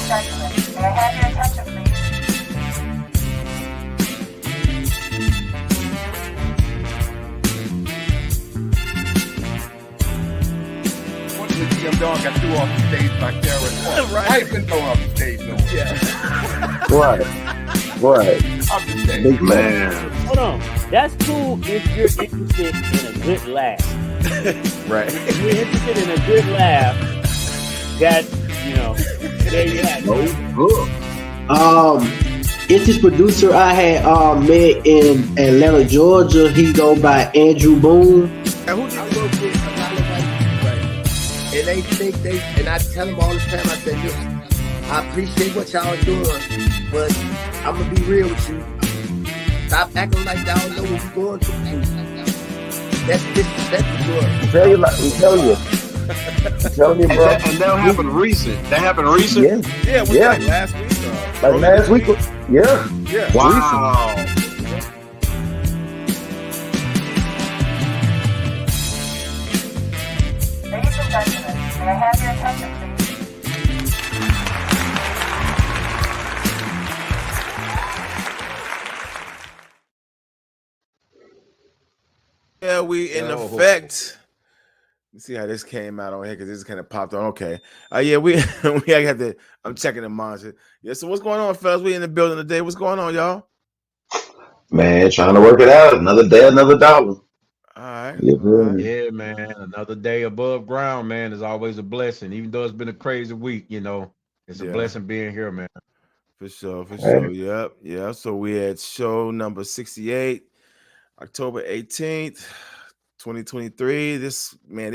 gentlemen, may I have your attention, please? What did Jim Dog got threw off the stage by Karen? Right. I ain't been thrown off the stage no more. Yeah. Right. I'm just saying. Big Man. Hold on. That's cool if you're interested in a good laugh. Right. If you're interested in a good laugh, that's, there you have it. Good. It's this producer I had met in Atlanta, Georgia. He go by Andrew Boone. And who did I work with? A lot of white people, right? And they think and I tell them all the time, I say, listen, I appreciate what y'all doing, but I'm gonna be real with you. Stop acting like y'all know what we're going through. That's disrespectful to us. I'm telling you, bro. And that happened recent. That happened recent? Yeah, it was like last week. Like last week. Yeah. Yeah. Wow. Ladies and gentlemen, may I have your attention, please? Yeah, we in effect. Let's see how this came out on here because this kind of popped on. Okay. We have to. I'm checking the monitor. Yeah. So what's going on, fellas? We in the building today. What's going on, y'all? Man, trying to work it out. Another day, another dollar. All right. Yeah, man. Another day above ground, man, is always a blessing. Even though it's been a crazy week, it's a blessing being here, man. For sure. Yep. Yeah. So we had show number 68, October 18th. 2023. This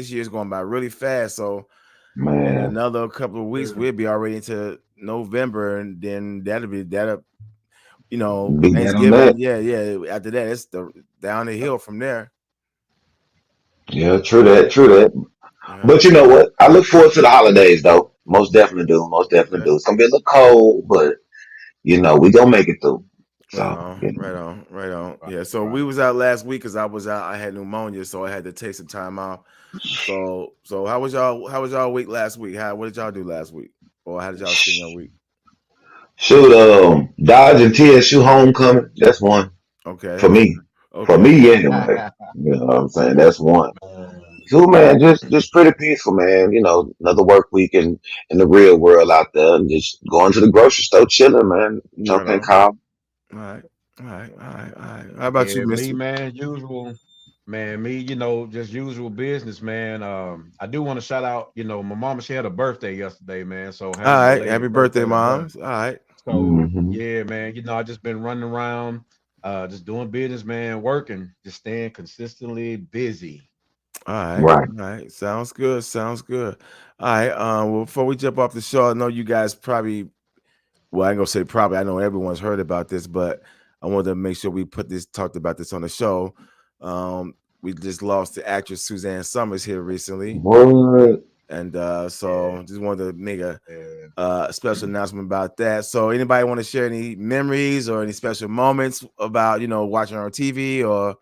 year's going by really fast. So in another couple of weeks, we'll be already into November, and then that'll Thanksgiving. Yeah. After that, it's down the hill from there. Yeah, true that. Yeah. But you know what? I look forward to the holidays, though. Most definitely do. It's gonna be a little cold, but we gonna make it through. So, right on. Yeah, so we was out last week because I was out. I had pneumonia, so I had to take some time off. So how was y'all week last week? What did y'all do last week? Or how did y'all spend your week? Shoot, Dodge and TSU homecoming. That's one. Okay. For me. Okay. For me, anyway. You know what I'm saying? That's one. Two, man, just pretty peaceful, man. Another work week in the real world out there, and just going to the grocery store, chilling, man. Something calm. All right. How about you, Mr. Me, man, usual. Man, me, just usual business, man. I do want to shout out, my mama, she had a birthday yesterday, man. So all right, happy birthday, Mom. All right. So yeah, man, I just been running around, just doing business, man, working, just staying consistently busy. All right. Sounds good. All right. Well, before we jump off the show, I know you guys probably, well, I ain't gonna say probably, I know everyone's heard about this, but I wanted to make sure we talked about this on the show. We just lost the actress Suzanne Summers here recently. What? And so just wanted to make a special announcement about that. So anybody want to share any memories or any special moments about, watching her on TV or,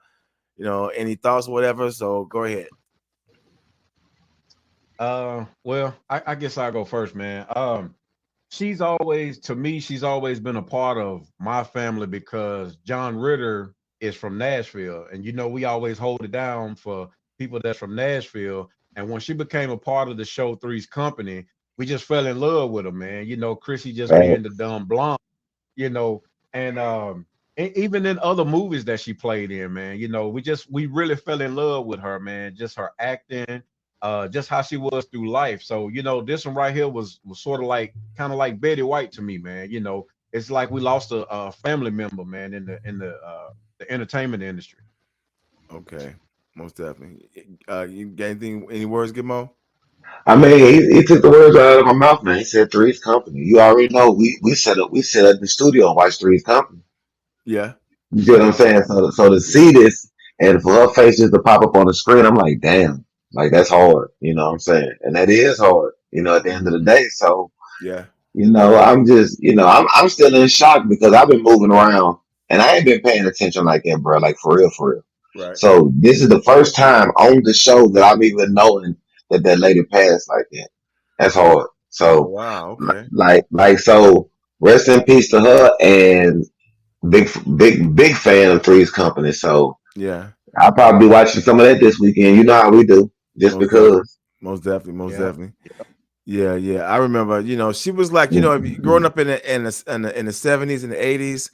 any thoughts or whatever? So go ahead. Well, I guess I'll go first, man. She's always been a part of my family because John Ritter is from Nashville. And, we always hold it down for people that's from Nashville. And when she became a part of the show Three's Company, we just fell in love with her, man. Chrissy just being the dumb blonde, and even in other movies that she played in, man, we really fell in love with her, man. Just her acting, just how she was through life. So, this one right here was sort of kind of like Betty White to me, man. It's like we lost a family member, man, in the entertainment industry. Okay, most definitely. You got any words, Gizmo? I mean, he took the words out of my mouth, man. He said Three's Company. You already know we set up in the studio and watch Three's Company. Yeah. You see what I'm saying? So to see this and for her face just to pop up on the screen, I'm like, damn, like that's hard. You know what I'm saying? And that is hard, at the end of the day. So yeah. I'm just, I'm still in shock because I've been moving around and I ain't been paying attention like that, bro. Like for real. Right. So this is the first time on the show that I'm even knowing that lady passed like that. That's hard. Oh So, wow, okay. so, rest in peace to her, and big fan of Three's Company. So Yeah, I'll probably be watching some of that this weekend. You know how we do, just most definitely, because. most definitely, most Yeah. definitely. Yeah, yeah. I remember, she was like, growing up in the 70s and the 80s,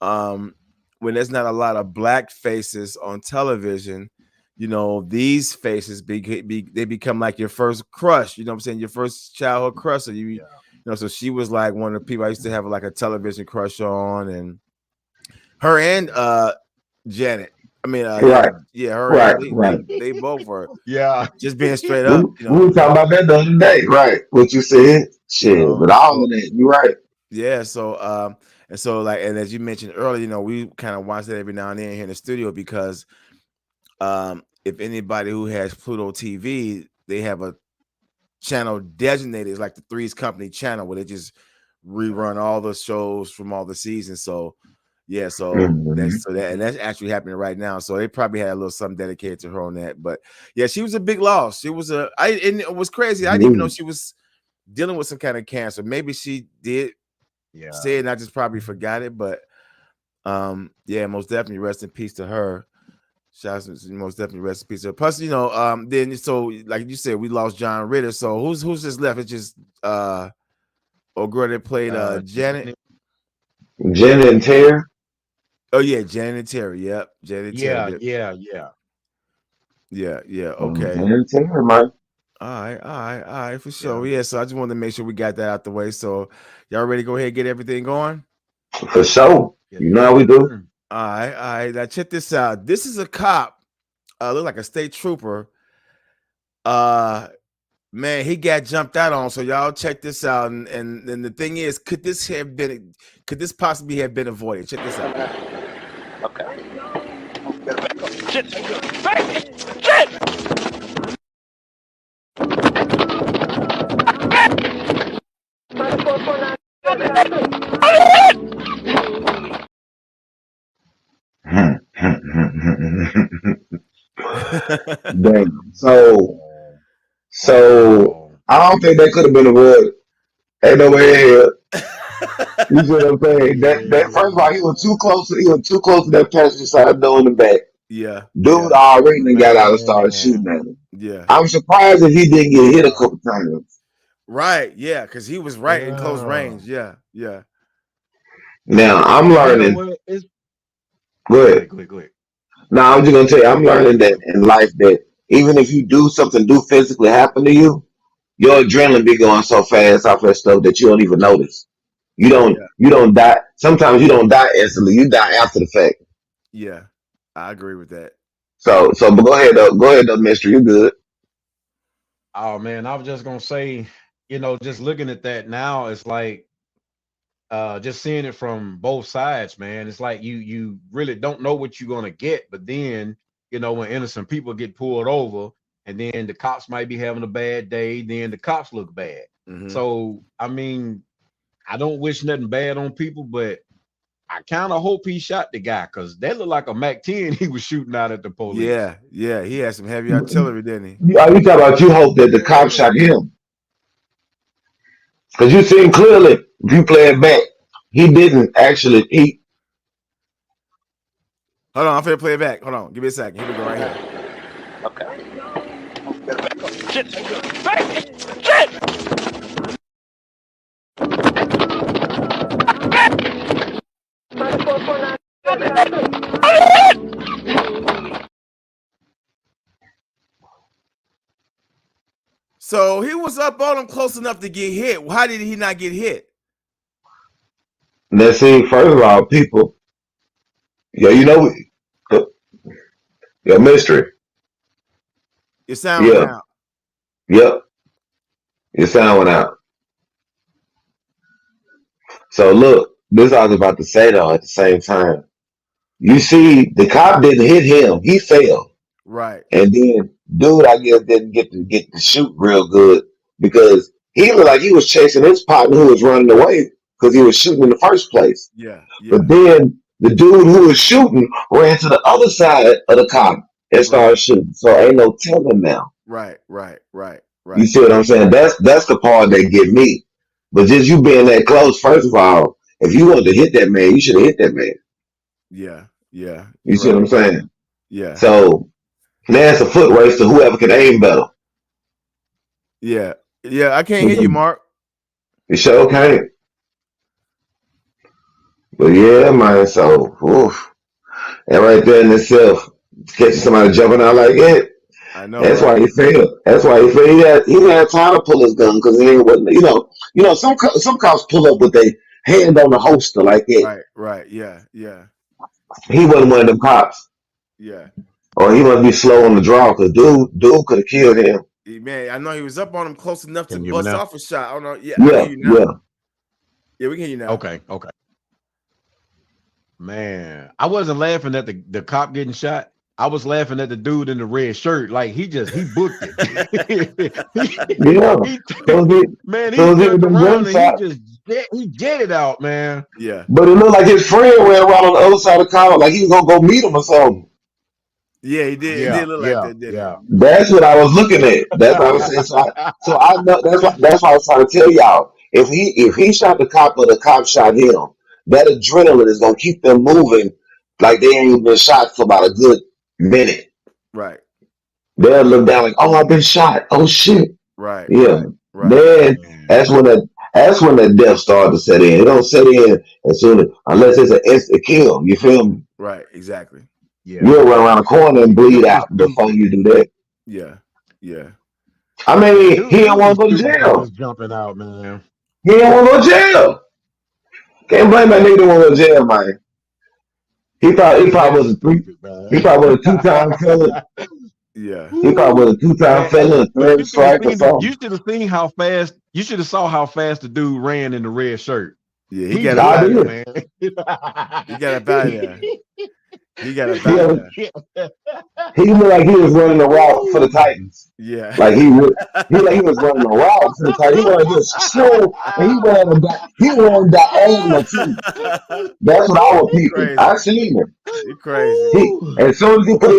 um, when there's not a lot of black faces on television, these faces they become like your first crush, you know what I'm saying? Your first childhood crush. So so she was like one of the people I used to have like a television crush on, and her and Janet. I mean, Right, her and right, they they right. they both were Yeah. just being straight We, up, we were talking about that the other day, right? What you said, shit. But all so of that, you're right. yeah, so and so like, and as you mentioned earlier, we kind of watch that every now and then here in the studio because if anybody who has Pluto TV, they have a channel designated. It's like the Three's Company channel where they just rerun all the shows from all the seasons. So yeah, so Mhm. that's actually happening right now. So they probably had a little something dedicated to her on that. But yeah, she was a big loss. She was and it was crazy. I didn't even know she was dealing with some kind of cancer. Maybe she did Yeah. say it and I just probably forgot it. But yeah, most definitely rest in peace to her. Shouts most definitely rest in peace to her. Plus, then so like you said, we lost John Ritter. So who's just left? It's just old girl that played Janet. Janet. Jen and Terry. Oh yeah, Janet and Terry. Yep, Janet and Terry. Yeah, Yep. yeah, yeah. Yeah. Jen Okay. and Terry, man. All right, for Yeah. sure. Yeah, so I just wanted to make sure we got that out the way. So y'all ready to go ahead and get everything going? For sure. Yes, You know how we do. sir. All right. Now check this out. This is a cop, look like a state trooper. Uh Man, he got jumped out on. So y'all check this out. And the thing is, could this possibly have been avoided? Check this out. Damn. So Oh. I don't think that could have been avoided. Ain't no way in hell. You see what I'm saying? That first of all, he was too close. He was too close to that passenger side door in the back. Yeah, Dude already done got out and started shooting Man. at him. yeah. I'm surprised if he didn't get hit a Yeah. couple times. Right, yeah, because he was right in close Yeah. range. Yeah. Now I'm And you know learning. what? It's Go go ahead. ahead, go ahead, go ahead. Now I'm just gonna tell you, No, I'm go ahead. learning that in life that even if you do something do physically happen to you, your adrenaline be going so fast off that stuff that you don't even notice. Yeah, You don't die. Sometimes you don't die instantly. You die after the fact. yeah. I agree with that. But go ahead though, Mister. You good? Oh man, I was just gonna say, just looking at that now, it's like just seeing it from both sides, man. It's like you really don't know what you're gonna get, but then when innocent people get pulled over, and then the cops might be having a bad day, then the cops look bad. Hmm. So I mean, I don't wish nothing bad on people, but I kind of hope he shot the guy because that looked like a Mac 10 he was shooting out at the police. Yeah. He had some heavy artillery, didn't he? Are you talking about you hope that the cop Yeah. shot him? Because you seen clearly if you play it back, he didn't actually. He Hold on, I'm finna play it back. Hold on, give me a second. Here we go, right here. So he was up on him close enough to get hit. How did he not get hit? let's see. First of all, people, yeah, your mystery, Your sound went yeah, out. yep, your sound went out. So look, this I was about to say though. At the same time, you see, the cop didn't hit him; he fell. Right. And then dude, I guess didn't get to shoot real good because he looked like he was chasing his partner who was running away because he was shooting in the first place. Yeah. But then the dude who was shooting ran to the other side of the cop and Right. started shooting. So ain't no telling now. Right. Right. You see what I'm saying? That's the part that get me. But just you being that close, first of all, if you wanted to hit that man, you should have hit that man. Yeah. Yeah. You You're see what right. I'm saying? Yeah. So now it's a foot race to whoever can aim better. Yeah. Yeah. I can't hear you, Mark. You sure can't. But yeah, man. So, oof. And right there in itself, catching somebody jumping out like that. I know, That's right? why he failed. That's why he failed. He didn't have time to pull his gun because he ain't wasn't. Some cops pull up with their hand on the holster like that. Right. Right. Yeah. Yeah. He wasn't one of them cops, Yeah. or he must be slow on the draw because dude could have killed him. Man, I know he was up on him close enough to Can you hear me bust now? off a shot. I don't know. Yeah, I Yeah, hear you now. yeah. Yeah, we can hear you now. Okay. Man, I wasn't laughing at the cop getting shot. I was laughing at the dude in the red shirt. Like he booked it. Yeah. Man, he So he turned been around and gunshot. he jetted out, man. Yeah. But it looked like his friend ran around on the other side of the car, like he was gonna go meet him or something. Yeah, he did. It did look like that, didn't yeah. That's what I was looking at. That's what I was saying. So I know that's why I was trying to tell y'all. If he shot the cop or the cop shot him, that adrenaline is gonna keep them moving like they ain't been shot for about a good minute. Right. They'll look down like, oh, I've been shot. Oh shit. Right. Yeah. Right. Then that's when the death started to set in. It don't set in as soon as unless it's an instant kill. You feel me? Right. Exactly. Yeah. You'll run around the corner and bleed out before you do that. Yeah. Yeah. I mean, Dude, he didn't want to go to stupid jail. just jumping out, man. He didn't want to go to jail. Can't blame that nigga that want to go to jail, man. He probably was a two-time felon. Yeah. He probably was a two-time felon, a third strike or something. You should have seen how fast. You should have saw how fast the dude ran in the red shirt. Yeah, He got got up it, out man. He got up out of there. He got up out of there. He looked like he was running a route for the Titans. Yeah. Like he was running a route for the Titans. He wanted to just slow, and he ran diagonal too. That's what I was peeping. I seen him. You crazy. As soon as he put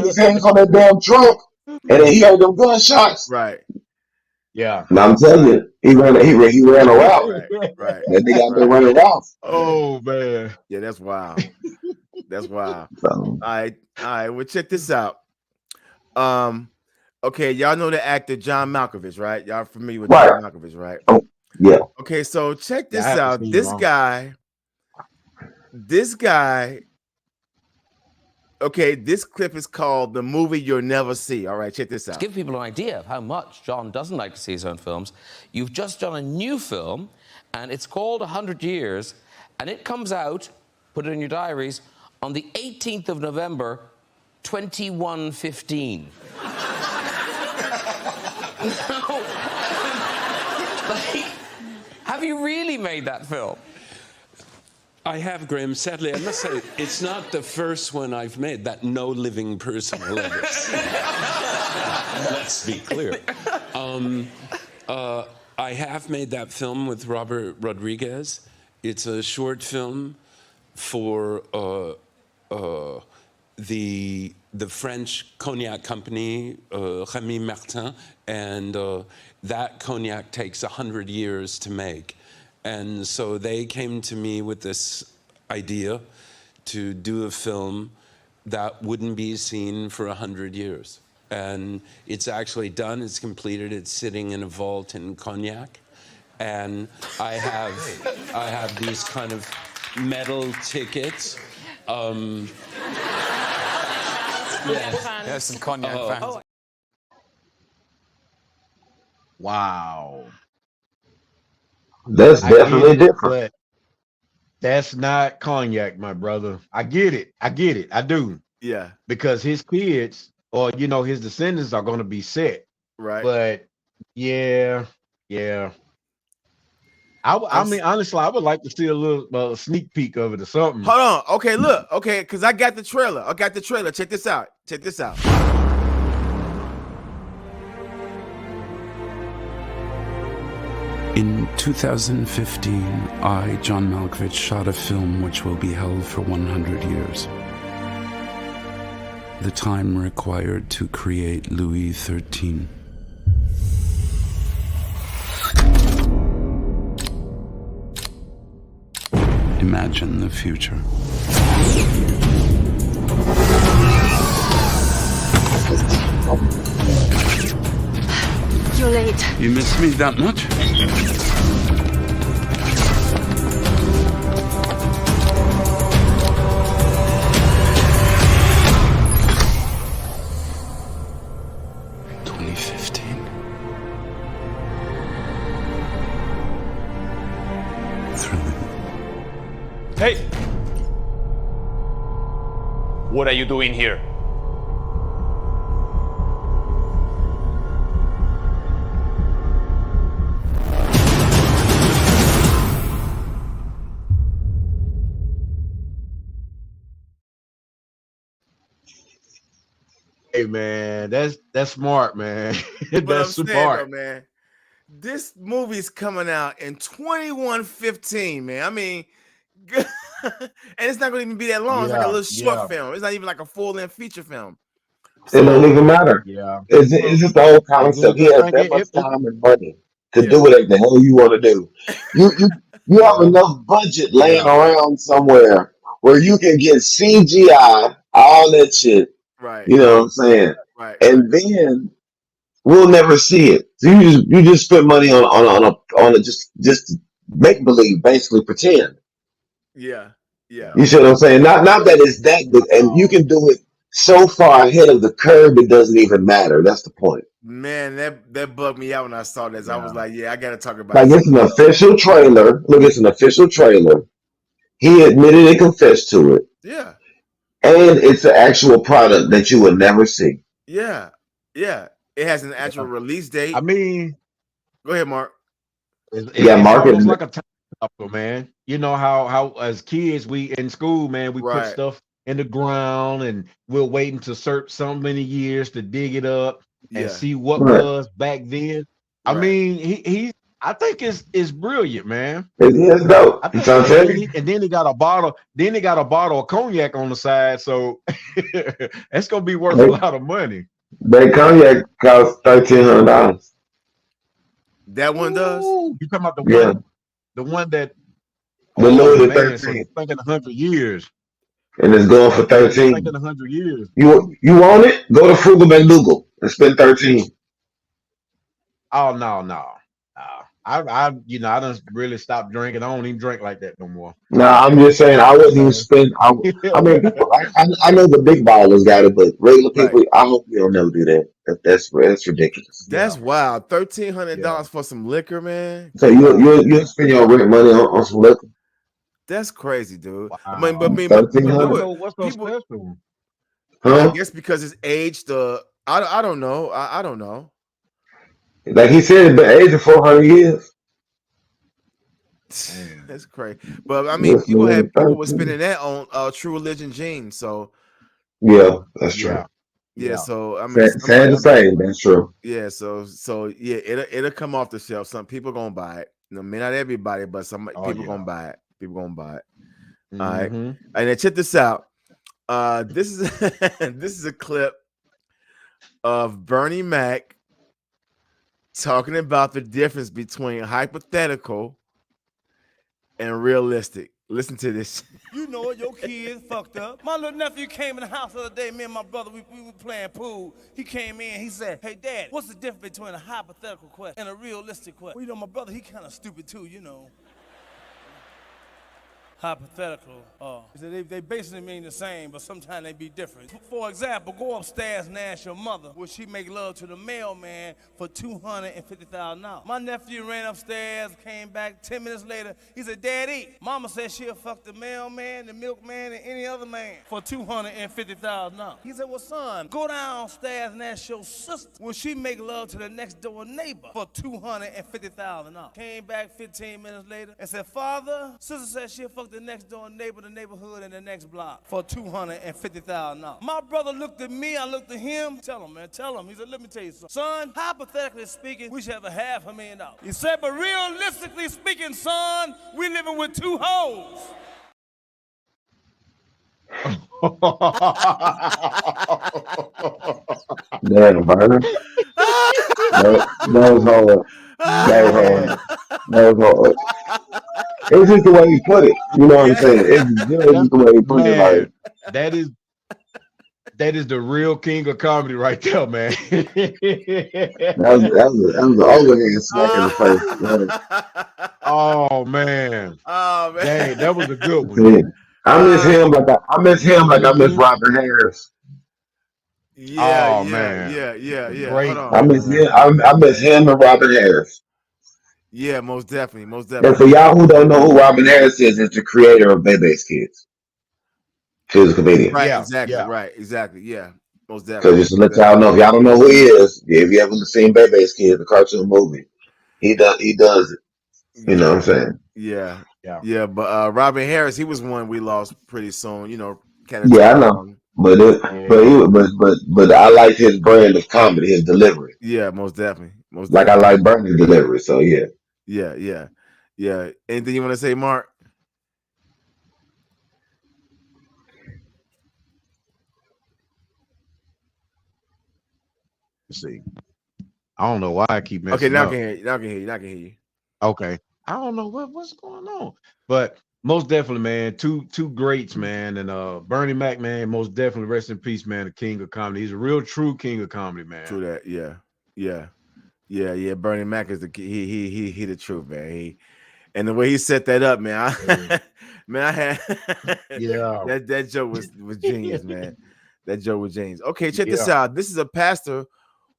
his hands on that damn trunk, and then he heard them gunshots. Right. Yeah. Now I'm telling you, he ran a route. Right. That nigga out there running routes. Oh man. Yeah, that's wild. That's wild. So, All right. Well, check this out. Okay, y'all know the actor John Malkovich, right? Y'all familiar with Right. John Malkovich, right? Oh, yeah. Okay, so check this I haven't out. seen This him. guy. Okay, this clip is called "The Movie You'll Never See." All right, check this out. To give people an idea of how much John doesn't like to see his own films, you've just done a new film, and it's called 100 Years, and it comes out, put it in your diaries, on the 18th of November, 2115. Like, have you really made that film? I have, Graham. Sadly, I must say, it's not the first one I've made that no living person will ever see. Let's be clear. I have made that film with Robert Rodriguez. It's a short film for the French cognac company, Rémy Martin, and that cognac takes 100 years to make. And so they came to me with this idea to do a film that wouldn't be seen for 100 years. And it's actually done, it's completed, it's sitting in a vault in Cognac. And I have these kind of metal tickets. There's some cognac fans. Wow. That's I get definitely it, different. but that's not cognac, my brother. I get it. I do. Yeah. Because his kids or his descendants are going to be set. Right. But yeah. I mean, honestly, I would like to see a little sneak peek of it or something. Hold on. Okay, look. Okay, because I got the trailer. Check this out. In 2015, I, John Malkovich, shot a film which will be held for 100 years. The time required to create Louis XIII. imagine the future. You're late. You miss me that much? Hey! What are you doing here? Hey man, that's smart, man. But I'm That's saying smart. though, man, this movie's coming out in 2115, man. I mean, and it's not going to even be that long. It's like a little short film. It's not even like a full-length feature film. It don't even matter. Yeah. It's just the whole concept. He has that much time and money to do whatever the hell you want to do. You have enough budget laying around somewhere where you can get CGI, all that shit. Right. You know what I'm saying? Right. And then we'll never see it. So you just spend money on a just make believe, basically pretend. Yeah. You see what I'm saying? Not that it's that good, and you can do it so far ahead of the curve it doesn't even matter. That's the point. Man, that bugged me out when I saw this. I was like, yeah, I got to talk about Like this. it's an official trailer. Look, it's an official trailer. He admitted and confessed to it. Yeah. And it's an actual product that you would never see. Yeah. Yeah. It has an actual release date. I mean, go ahead, Mark. It's almost like a time capsule, man. You know how as kids we in school, man, we put stuff in the ground and we'll wait until so many years to dig it up and see what was back then. I mean, I think it's brilliant, man. It's dope. I think and then he got a bottle. Then he got a bottle of cognac on the side, so it's gonna be worth a lot of money. That cognac costs $1,300. That one does. You talking about the one? The one that the Louis man, 13. So thinking 100 years. And it's going for 13. Thinking 100 years. You want it? Go to Frugal McDougal and spend 13. Oh no. I done really stopped drinking. I don't even drink like that no more. Nah, I'm just saying I wouldn't even spend. I mean, people, I know the big ballers got it, but regular people, I hope you don't never do that. That's ridiculous. That's wild. $1,300 for some liquor, man. So you spend your rent money on some liquor? That's crazy, dude. Wow. I mean, but what's so special? I guess because it's aged. I don't know. I don't know. Like he said, it's been aged for 400 years. That's crazy. But I mean, people were spending that on True Religion jeans. So yeah, that's true. Yeah, so I mean, sad to say, that's true. Yeah, so yeah, it'll come off the shelf. Some people gonna buy it. May not everybody, but some people gonna buy it. People gonna buy it. Mm-hmm. All right, and then check this out. This is this is a clip of Bernie Mac talking about the difference between hypothetical and realistic. Listen to this. You know it, your kid fucked up. My little nephew came in the house the other day, me and my brother, we were playing pool. He came in, he said, hey, Dad, what's the difference between a hypothetical question and a realistic question? Well, you know, my brother, he kind of stupid too, you know. Hypothetical. They basically mean the same, but sometimes they be different. For example, go upstairs and ask your mother, will she make love to the mailman for $250,000? My nephew ran upstairs, came back 10 minutes later. He said, Daddy, Mama said she'll fuck the mailman, the milkman, and any other man for $250,000. He said, well, son, go downstairs and ask your sister, will she make love to the next door neighbor for $250,000? Came back 15 minutes later and said, Father, sister said she'll fuck the next door neighbor, the neighborhood, and the next block for $250,000. My brother looked at me, I looked at him. Tell him, man, tell him. He said, let me tell you something. Son, hypothetically speaking, we should have $500,000. He said, but realistically speaking, son, we living with 2 hoes. Damn, Byron. That was hard. That was hard. It's just the way he put it. You know what I'm saying? It's just the way he put it. Like Man, that is the real king of comedy right there, man. that was an overhand smack in the face. Right? Oh man, Oh man. dang, that was a good one. See, I miss him like I miss Mhm. Robin Harris. Yeah, Oh yeah, man, yeah, yeah, yeah. Hold great, on. I miss him. I miss him and Robin Harris. Yeah, most definitely, most And definitely. for y'all who don't know who Robin Harris is the creator of Bebe's Kids. She was a comedian. Right, yeah, exactly, yeah, right, exactly. Yeah, most So definitely. just to let y'all know, if y'all don't know who he is, if you ever seen Bebe's Kids, the cartoon movie, he does it. You know what I'm Yeah, saying? yeah, yeah. yeah. But Robin Harris, he was one we lost pretty soon. You know, kind of Yeah, too I know. young. But it, but Yeah. he, but I like his brand of comedy, his delivery. Yeah, most definitely, most Like I definitely. like Bernie's delivery. So yeah. Yeah, yeah, yeah. Anything you want to say, Mark? Let's see. I don't know why I keep Okay, messing now I up. can hear you. Now I can hear you. Now I can hear you. Okay. I don't know what's going on. But most definitely, man, two greats, man. And Bernie Mac, man, most definitely rest in peace, man, the king of comedy. He's a real true king of comedy, man. True that. Yeah, yeah, yeah, yeah. Bernie Mac is the he the truth, man. And the way he set that up, man, Yeah. man, I had Yeah. that joke was genius, man. That joke was genius. Okay, check this Yeah. out. This is a pastor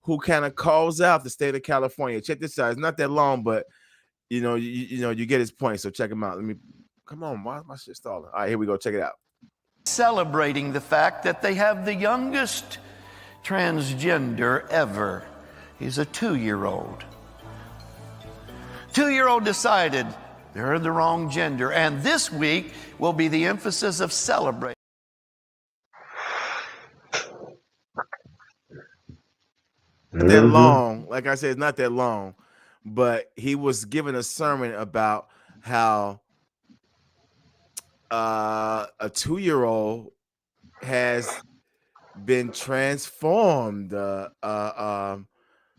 who kind of calls out the state of California. Check this out. It's not that long, but you know, you get his point. So check him out. Let me come on. Why is my shit stalling? All right, here we go. Check it out. Celebrating the fact that they have the youngest transgender ever. He's a 2-year-old. 2-year-old decided they're the wrong gender, and this week will be the emphasis of celebrating. Not that Mm-hmm. long. Like I said, it's not that long, but he was giving a sermon about how a 2-year-old has been transformed.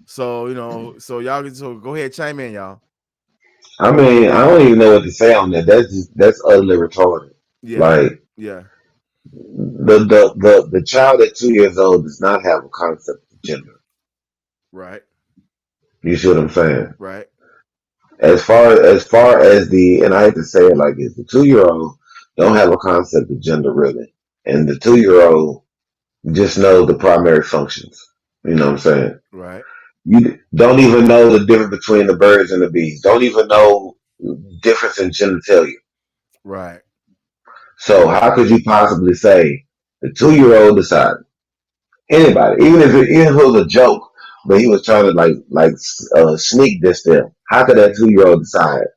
So so y'all so go ahead, chime in, y'all. I mean, I don't even know what to say on that. That's utterly retarded. Yeah, Like yeah, the child at 2 years old does not have a concept of gender. right, You see what I'm saying? right, As far as and I hate to say it like this, the 2 year old don't have a concept of gender really, and the 2 year old just knows the primary functions. You know what I'm saying? right, You don't even know the difference between the birds and the bees. Don't even know the difference in genitalia. right. So how could you possibly say the 2 year old decided? Anybody, even if it was a joke, but he was trying to sneak this there. How could that 2 year old decide?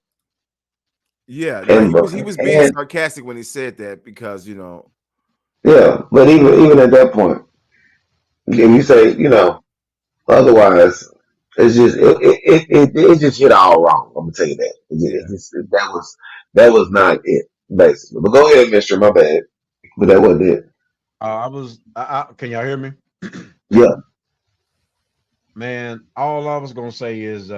Yeah, no, And he was being and sarcastic when he said that because yeah, but even at that point, if you say otherwise, it's just it just hit all wrong. I'm gonna tell you that. Yeah. That was not it basically. But go ahead, Mister. My bad. But that wasn't it. Can y'all hear me? Yeah. Man, all I was gonna say is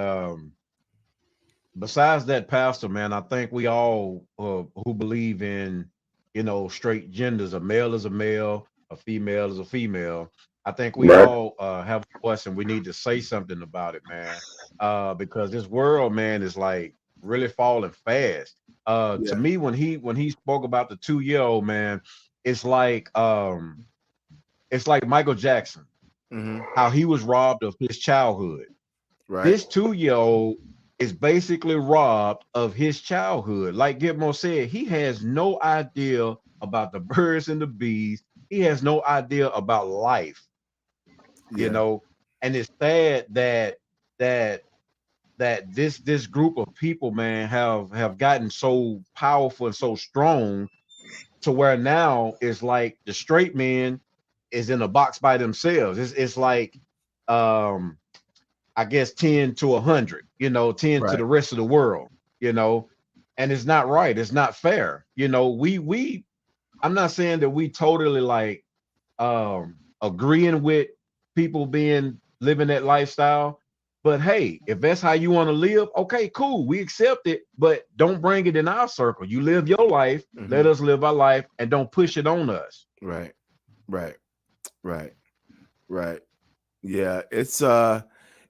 besides that pastor, man, I think we all who believe in, straight genders, a male is a male, a female is a female. I think we Right. all have a voice and we need to say something about it, man. Because this world, man, is like really falling fast. To yeah, me, when he spoke about the 2-year-old man, it's like Michael Jackson, hmm, how he was robbed of his childhood. right, This 2-year-old is basically robbed of his childhood. Like Gitmo said, he has no idea about the birds and the bees. He has no idea about life, you yeah, know. And it's sad that this group of people, man, have gotten so powerful and so strong to where now it's like the straight men is in a box by themselves. It's like um I guess 10 to 100, 10 to right, the rest of the world, you know, and it's not right. It's not fair. I'm not saying that we totally like agreeing with people living that lifestyle, But hey, if that's how you want to live, okay, cool. We accept it, but don't bring it in our circle. You live your life, let us live our life, and don't push it on us. Right. Yeah, it's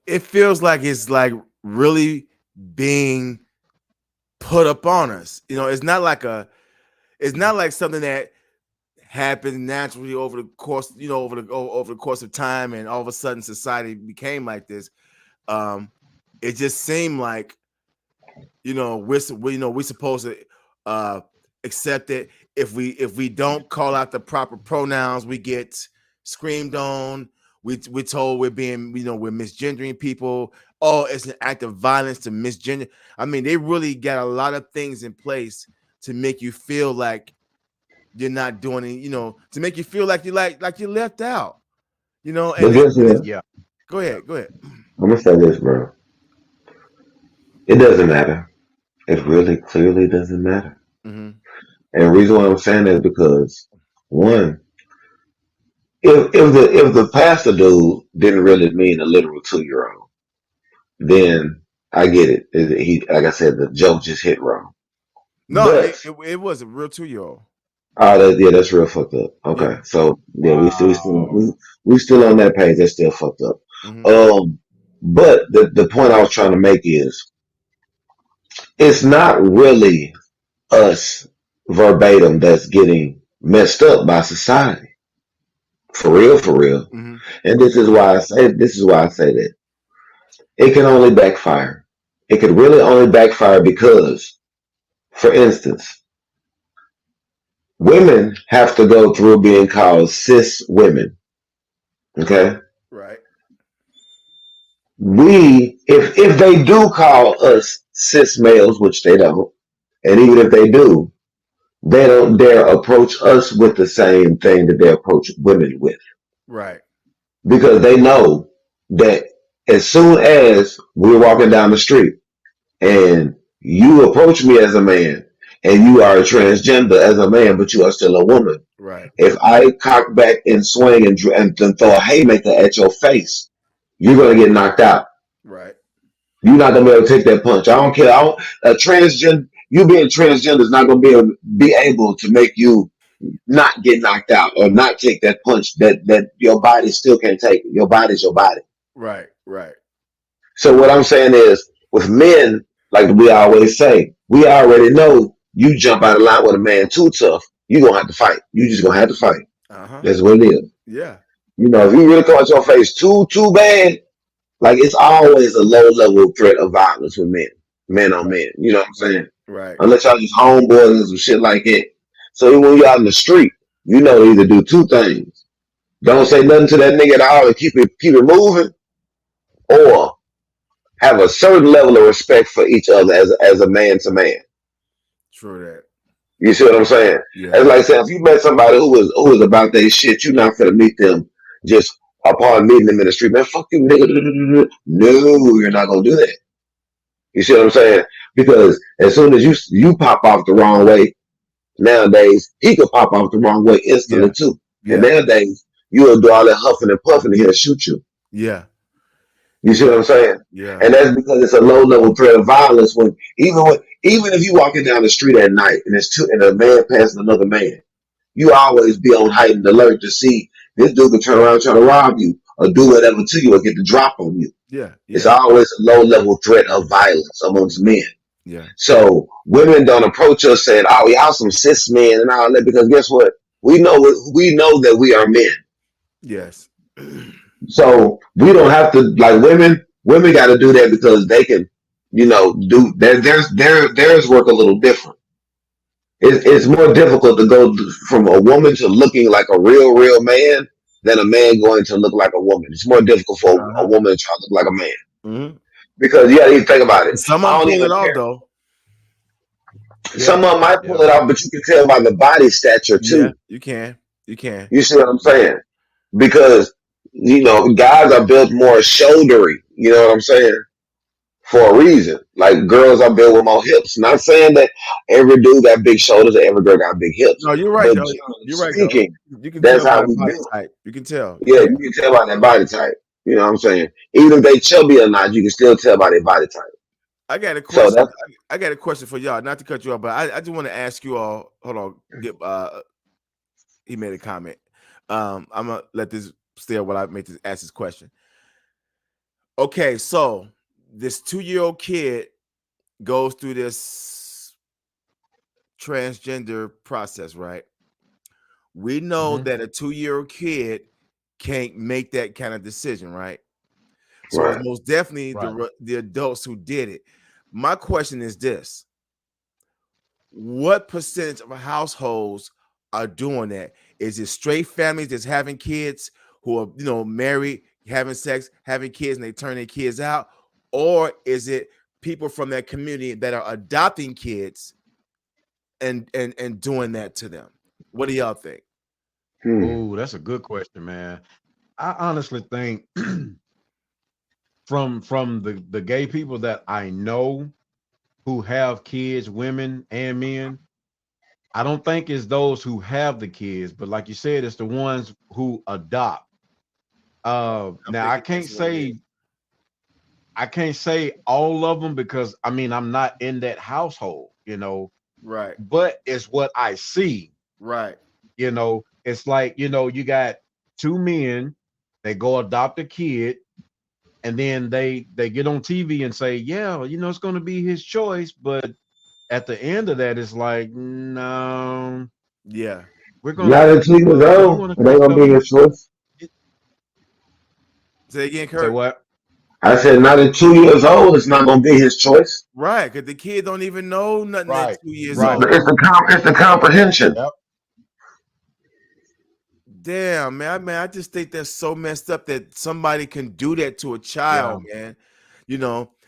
it feels like it's like really being put up on us. You know, it's not like something that happened naturally over the course, over the course of time, and all of a sudden society became like this. It just seemed like, we're supposed to accept it. If we don't call out the proper pronouns, we get screamed on. We're told we're misgendering people. Oh, it's an act of violence to misgender. I mean, they really got a lot of things in place to make you feel like you're not doing it, to make you feel like you're left out, and yeah. Go ahead. I'm gonna say this, bro. It doesn't matter. It really clearly doesn't matter. Mm-hmm. And the reason why I'm saying that is because, one, if the pastor dude didn't really mean a literal 2-year-old, then I get it. He, like I said, the joke just hit wrong. No, But it was a real 2-year-old. Oh, that's real fucked up. Okay, Yeah. so yeah, Wow. we still on that page. That's still fucked up. Mm-hmm. But the point I was trying to make is, it's not really us verbatim that's getting messed up by society. For real. Mm-hmm. And this is why I say that it can only backfire. It could really only backfire because, for instance, women have to go through being called cis women. Okay? Right. If they do call us cis males, which they don't, and even if they do, they don't dare approach us with the same thing that they approach women with. Right. Because they know that as soon as we're walking down the street and you approach me as a man and you are a transgender as a man, but you are still a woman. Right. If I cock back and swing and throw a haymaker at your face, you're going to get knocked out. Right. You're not going to be able to take that punch. I don't care. You being transgender is not going to be able to make you not get knocked out or not take that punch that your body still can't take. Your body's your body. Right. So what I'm saying is, with men, like we always say, we already know you jump out of line with a man too tough, you're going to have to fight. You just going to have to fight. Uh-huh. That's what it is. Yeah. If you really come at your face too bad, like, it's always a low level threat of violence with men on men. You know what I'm saying? Right. Unless y'all just homeboys and some shit like that. So even when you're out in the street, to either do two things: don't say nothing to that nigga at all and keep it moving, or have a certain level of respect for each other as a man to man. True that. You see what I'm saying? Yeah. It's like saying, if you met somebody who was about that shit, you're not gonna meet them just upon meeting them in the street. Man, fuck you, nigga. No, you're not gonna do that. You see what I'm saying? Because as soon as you pop off the wrong way, nowadays he could pop off the wrong way instantly too. Yeah. And nowadays you'll do all that huffing and puffing and he'll shoot you. Yeah. You see what I'm saying? Yeah. And that's because it's a low level threat of violence. Even if you walking down the street at night and a man passing another man, you always be on heightened alert to see this dude can turn around and try to rob you or do whatever to you or get the drop on you. Yeah. It's always a low level threat of violence amongst men. Yeah. So women don't approach us saying, "Oh, y'all some cis men" and all that, because guess what? We know that we are men. Yes. So we don't have to, like, women got to do that because they can, do theirs work a little different. It's more difficult to go from a woman to looking like a real man than a man going to look like a woman. It's more difficult for a woman to try to look like a man. Mm-hmm. Because you think about it. Some of them pull it off though. Some of them might pull it off, but you can tell by the body stature too. Yeah, you can. You see what I'm saying? Because guys are built more shouldery. You know what I'm saying? For a reason. Like, girls are built with more hips. Not saying that every dude got big shoulders or every girl got big hips. No, you're right. But You're right. Speaking, You can that's tell how by we body build. type. You can tell. Yeah, you can tell by that body type. You know what I'm saying? Even if they chubby or not, you can still tell by their body type. I got a So question. that's I got a question for y'all. Not to cut you off, but I just want to ask you all. Hold on. He made a comment. I'm gonna let this stay while I make this ask this question. Okay, so this 2-year-old kid goes through this transgender process, right? We know that a 2-year-old kid can't make that kind of decision, right? So it's right. most definitely Right. the adults who did it. My question is this: what percentage of households are doing that? Is it straight families that's having kids who are, married, having sex, having kids, and they turn their kids out? Or is it people from that community that are adopting kids and doing that to them? What do y'all think? Oh, that's a good question, man. I honestly think from the gay people that I know who have kids, women and men, I don't think it's those who have the kids, but like you said, it's the ones who adopt. Now I can't say all of them because I mean I'm not in that household, Right. but it's what I see. Right. It's like, you got two men, they go adopt a kid, and then they get on TV and say, yeah, it's going to be his choice, but at the end of that, it's like, no, Yeah. we're Not gonna. at 2 years Do you old, want to it ain't gonna be custody? his choice. Say again, Say Kurt. what? I said, not at 2 years old, it's not gonna be his choice. Right, because the kid don't even know nothing at Right, 2 years right. old. It's the comprehension. Yep. Damn, man, I just think that's so messed up that somebody can do that to a Yeah. child, man.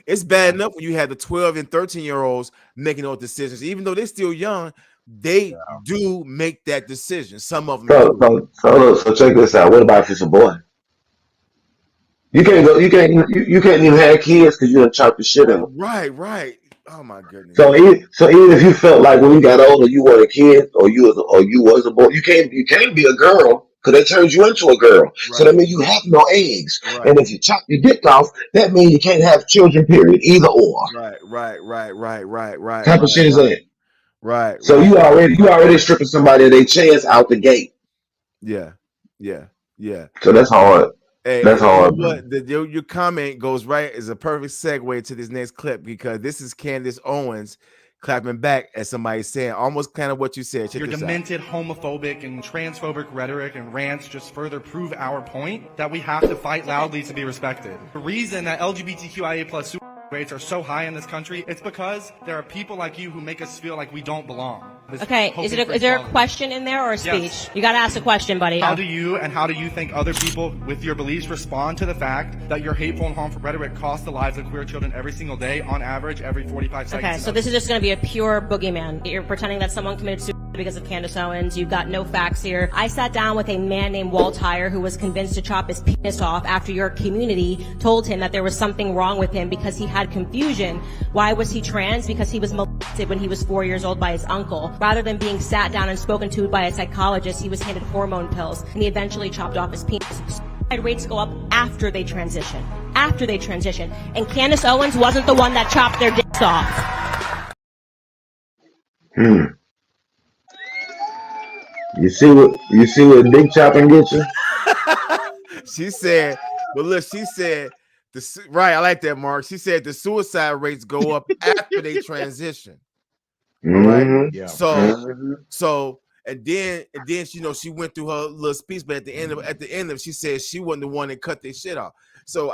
It's bad enough when you have the 12 and 13-year-olds making those decisions. Even though they're still young, they do make that decision. Some of them do. So check this out. What about if it's a boy? You can't go. You can't even have kids because you done chop the shit in them. Right. Oh my goodness. So even if you felt like when you got older you were a kid or you was a boy, you can't be a girl because they turned you into a girl. So that means you have no eggs. Right. And if you chop your dick off, that means you can't have children. Period. Either or. Right. Type of shit is that. Right. So you already stripping somebody of their chance out the gate. Yeah. So that's hard. Hey, That's you know hard, what? man. Your comment goes right is a perfect segue to this next clip because this is Candace Owens clapping back at somebody saying almost kind of what you said. Check Your this out. demented homophobic and transphobic rhetoric and rants just further prove our point that we have to fight loudly to be respected. The reason that LGBTQIA plus rates are so high in this country, it's because there are people like you who make us feel like we don't belong. Okay, is there a question in there or a speech? Yes. You gotta ask a question, buddy. How do you think other people with your beliefs respond to the fact that your hateful and harmful rhetoric costs the lives of queer children every single day, on average, every 45 seconds? Okay, so this is just gonna be a pure boogeyman. You're pretending that someone committed suicide because of Candace Owens. You've got no facts here. I sat down with a man named Walt Heyer who was convinced to chop his penis off after your community told him that there was something wrong with him because he had confusion. Why was he trans? Because he was molested when he was 4 years old by his uncle. Rather than being sat down and spoken to by a psychologist, he was handed hormone pills, and he eventually chopped off his penis. Suicide rates go up after they transition. And Candace Owens wasn't the one that chopped their dicks off. You see what dick chopping gets you? She said, right, I like that, Mark. She said the suicide rates go up after they transition. All right. Yeah. So and then she went through her little speech, but at the end of she said she wasn't the one that cut their shit off. So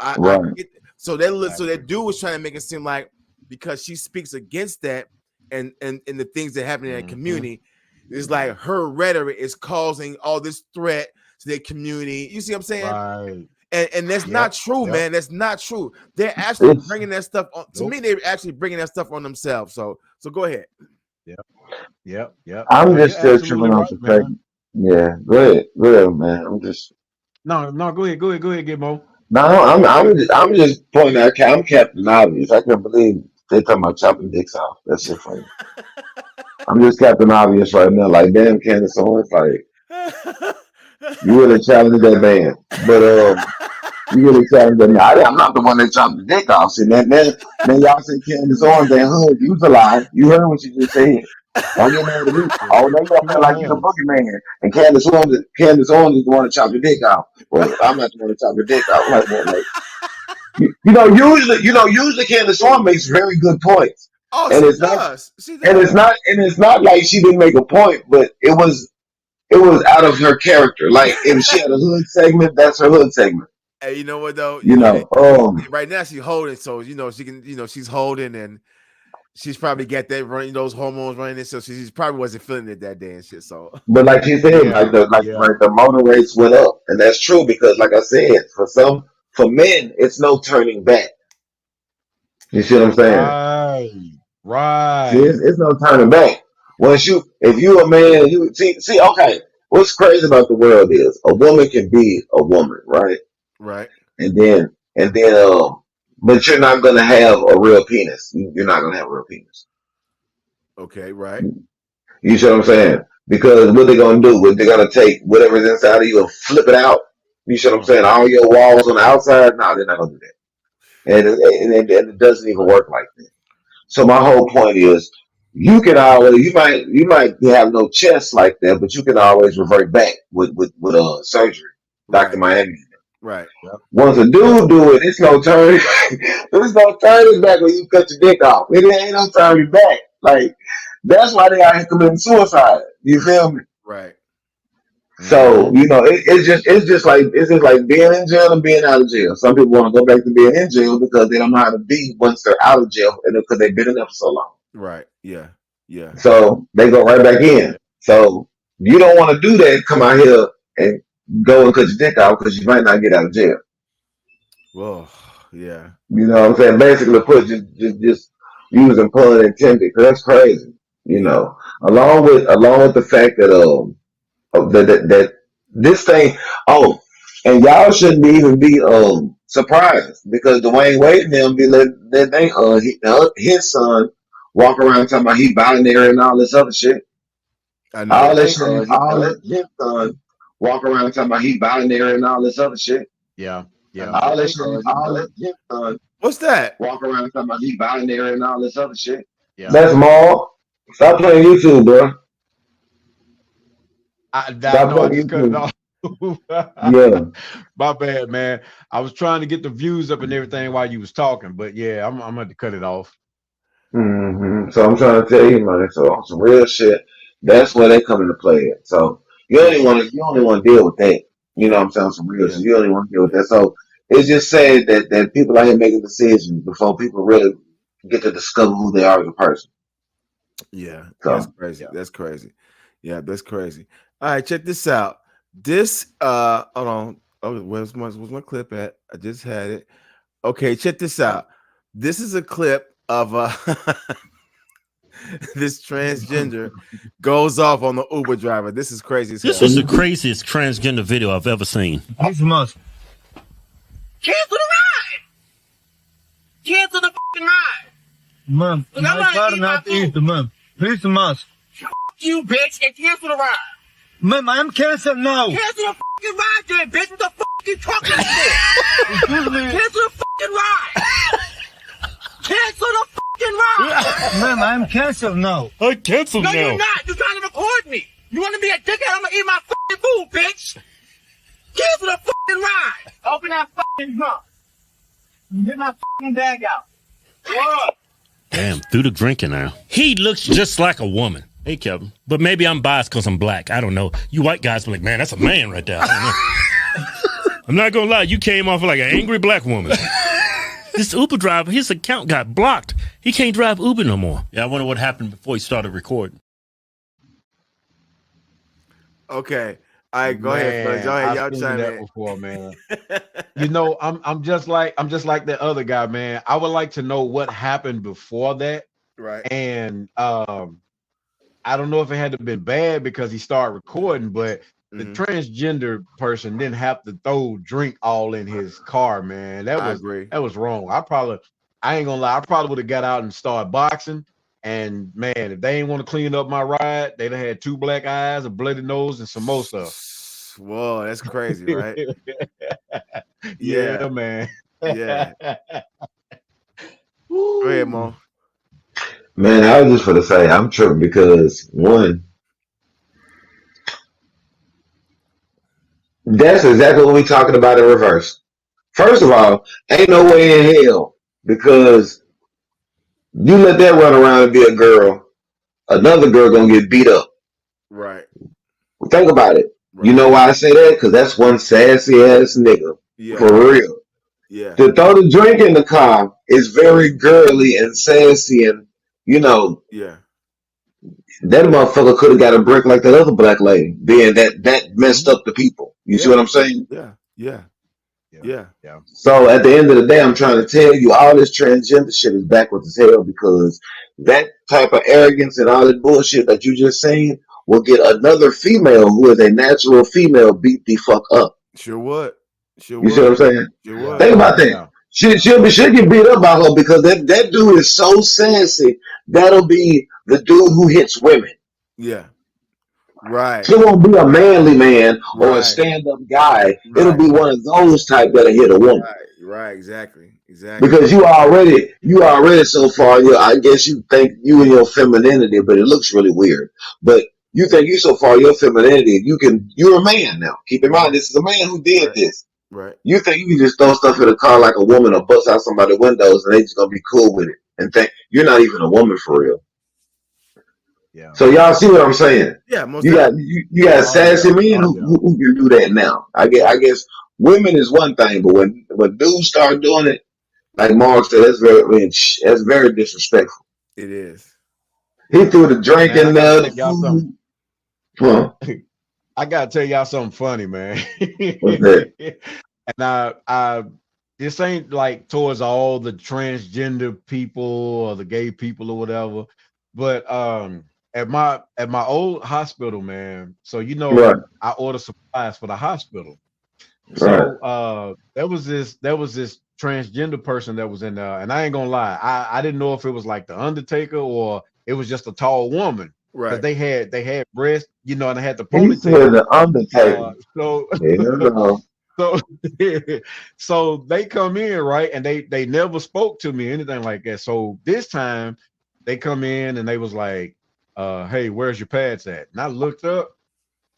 so that dude was trying to make it seem like because she speaks against that and the things that happen in that community, it's like her rhetoric is causing all this threat to their community. You see what I'm saying? Right. And that's not true, man. That's not true. They're actually bringing that stuff on. To me, they're actually bringing that stuff on themselves. So go ahead. Yep. I'm just still tripping off the fact. Yeah, go ahead, man. I'm just no. Go ahead, Gitmo. no. I'm just pointing out. I'm Captain Obvious. I can't believe they talking about chopping dicks off. That shit funny. I'm just Captain Obvious right now. Like damn, Candace Owens. Like you really challenged that man, but You get excited, but I'm not the one that chopped the dick off. See, then y'all say Candace Owens ain't hood. You was a lie. You heard what you just said. Don't get mad at me. Oh, now y'all feel like you're the boogeyman. And Candace Owens is the one that chopped the dick off. Well, I'm not the one that chopped the dick off. Like that, like. Usually Candace Owens makes very good points. Oh, and she it's does. not, and it's not like she didn't make a point, but it was out of her character. Like if she had a hood segment, that's her hood segment. Hey, you know what though? Right now she's holding, so she can, she's holding, and she's probably got that running, those hormones running, so she probably wasn't feeling it that day and shit. So, but like she said, the motor rates went up, and that's true because, like I said, for men, it's no turning back. You see what I'm saying? Right. See, it's no turning back. If you a man, you see. Okay, what's crazy about the world is a woman can be a woman, right? Right. And then, but you're not gonna have a real penis. You're not gonna have a real penis. Okay, right. You see what I'm saying? Because what they're gonna do? They're gonna take whatever's inside of you and flip it out. You see what I'm saying? All your walls on the outside. No, they're not gonna do that. And it doesn't even work like that. So my whole point is, you might have no chest like that, but you can always revert back with surgery. Dr. Miami. Right. Yep. Once a dude do it, it's no turn. There's no turning back when you cut your dick off. It ain't no turning back. Like that's why they out here committing suicide. You feel me? Right. So it's just like being in jail and being out of jail. Some people want to go back to being in jail because they don't know how to be once they're out of jail, and because they've been in there for so long. Right. Yeah. Yeah. So they go right back in. So you don't want to do that. Come out here and go and cut your dick out because you might not get out of jail. Well, yeah. You know what I'm saying? Basically, put just using pun intended, because that's crazy. Along with the fact that that this thing. Oh, and y'all shouldn't even be surprised because Dwayne Wade and them be his son walk around talking about he binary and all this other shit. I know. All this shit. His son walk around talking about he binary and all this other shit. Yeah. All this shit. His son. What's that? Walk around talking about he binary and all this other shit. Yeah. That's Maul. Stop playing YouTube, bro. I just cut it off. Yeah. My bad, man. I was trying to get the views up and everything while you was talking, but yeah, I'm going to cut it off. Mm-hmm. So I'm trying to tell you, man. So on some real shit, that's where they come into play at. So you only want to deal with that. You know what I'm saying? Some real shit. You only want to deal with that. So it's just sad that people out here making decisions before people really get to discover who they are as a person. Yeah, so, that's crazy. That's crazy. Yeah, that's crazy. All right, check this out. This hold on. Oh, where's my clip at? I just had it. Okay, check this out. This is a clip of this transgender goes off on the Uber driver. This is crazy as hell. This is the craziest transgender video I've ever seen. He's a must. Cancel the ride! Cancel the fucking ride! Mom, my car not eat, Mom. Please, must. You bitch, and cancel the ride. Mom, I'm canceled now. Cancel the fucking ride, then, bitch. What the fuck you talking about? Excuse me. Cancel the fucking ride. Cancel the fucking ride. Mom, I'm canceled now. I canceled now. No, you're not. You're trying to record me. You want to be a dickhead? I'm gonna eat my fucking food, bitch. Cancel the fucking ride. Open that fucking trunk. Get my fucking bag out. What? Damn, through the drinking now. He looks just like a woman. Hey, Kevin. But maybe I'm biased because I'm black. I don't know. You white guys be like, man, that's a man right there. I'm not going to lie. You came off like an angry black woman. This Uber driver, his account got blocked. He can't drive Uber no more. Yeah, I wonder what happened before he started recording. Okay. All right, go ahead, fellas. Go ahead, y'all chime in. Before, man. I'm just like that other guy, man. I would like to know what happened before that. Right. And I don't know if it had to have been bad because he started recording, but the transgender person didn't have to throw drink all in his car, man. I agree. That was wrong. I ain't gonna lie, I probably would have got out and started boxing. And man, if they ain't want to clean up my ride, they'd have had 2 black eyes, a bloody nose, and some more stuff. Whoa, that's crazy, right? Yeah, man. Yeah. Go ahead, Mo. Man, I was just for to say I'm tripping because one, that's exactly what we talking about in reverse. First of all, ain't no way in hell because you let that run around and be a girl, another girl gonna get beat up. Right. Think about it. You know why I say that? Because that's one sassy ass nigga. Yeah. For real. Yeah. To throw the drink in the car is very girly and sassy, and you know Yeah. that motherfucker could have got a brick like that other black lady, being that messed up the people. You see what I'm saying? Yeah. Yeah. Yeah. Yeah. So at the end of the day, I'm trying to tell you, all this transgender shit is backwards as hell because that type of arrogance and all that bullshit that you just saying will get another female who is a natural female beat the fuck up. Sure would. Sure You see what I'm saying? Sure would. Think about that. She'll get beat up by her because that dude is so sassy. That'll be the dude who hits women. Yeah. Right. It won't be a manly man or a stand-up guy. It'll be one of those type that'll hit a woman. Right. Exactly. Because you already so far. I guess you think you and your femininity, but it looks really weird. But you think you so far your femininity, you're a man now. Keep in mind, this is a man who did this. Right. You think you can just throw stuff in the car like a woman or bust out somebody's windows and they just gonna be cool with it and think you're not even a woman for real. Yeah. So y'all see what I'm saying? Yeah. Most you got sassy men who can do that now. I guess women is one thing, but when dudes start doing it, like Mark said, that's very disrespectful. It is. He threw the drink in there. The food. I gotta tell y'all something funny, man. What's that? And I this ain't like towards all the transgender people or the gay people or whatever, but at my old hospital, man. So I order supplies for the hospital. So there was this transgender person that was in there, and I ain't gonna lie, I didn't know if it was like the Undertaker or it was just a tall woman. Right. They had breasts, and they had the ponytail. He said the Undertaker. So they come in, right, and they never spoke to me, anything like that. So this time they come in and they was like, hey, where's your pads at? And I looked up,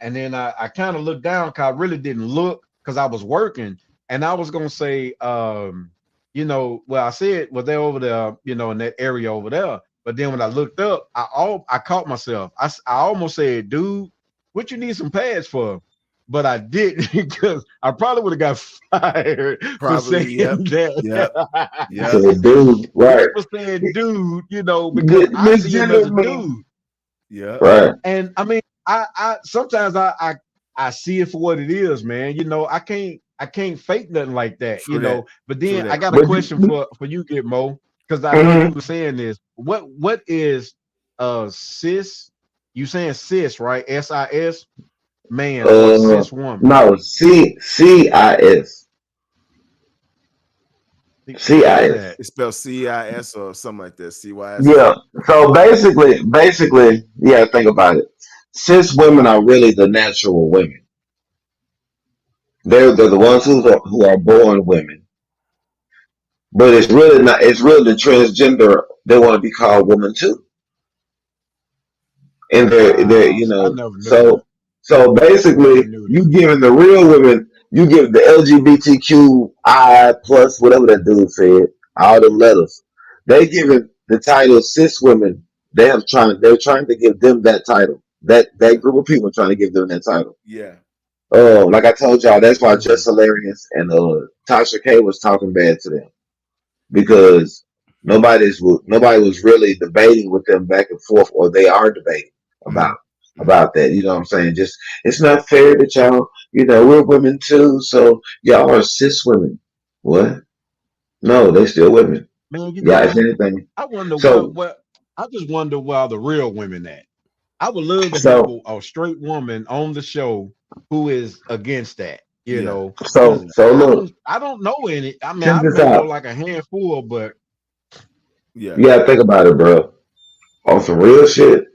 and then I kind of looked down because I really didn't look because I was working, and I was gonna say, I said, well, they're over there, in that area over there. But then when I looked up, I caught myself. I almost said, dude, what you need some pads for? But I didn't because I probably would have got fired for saying that. Yeah. Dude, right. For saying dude, because I see him as a dude. Yeah. Right. And I mean, I sometimes I see it for what it is, man. I can't fake nothing like that, But then I got a question for you, Gitmo, because I know you were saying this. What is cis? You saying cis, right? SIS man or cis woman? No, CIS. CIS. It's spelled CIS or something like that. CYS. Yeah. So basically, yeah, think about it. Cis women are really the natural women. They're the ones who are born women. But it's really not. It's really the transgender. They want to be called woman too. And they're so basically, you giving the real women, you give the LGBTQI plus whatever that dude said, all them letters. They giving the title cis women. They're trying to give them that title. That group of people are trying to give them that title. Yeah. Like I told y'all, that's why Just Hilarious and Tasha K was talking bad to them because nobody was really debating with them back and forth, or they are debating about that. You know what I'm saying? Just it's not fair that y'all, we're women too, so y'all are cis women. What? No, they still women. Man, if anything. I wonder I just wonder where the real women at. I would love to have a straight woman on the show who is against that. So look, I don't know any. I mean, I know like a handful, but you gotta think about it, bro. On some real shit,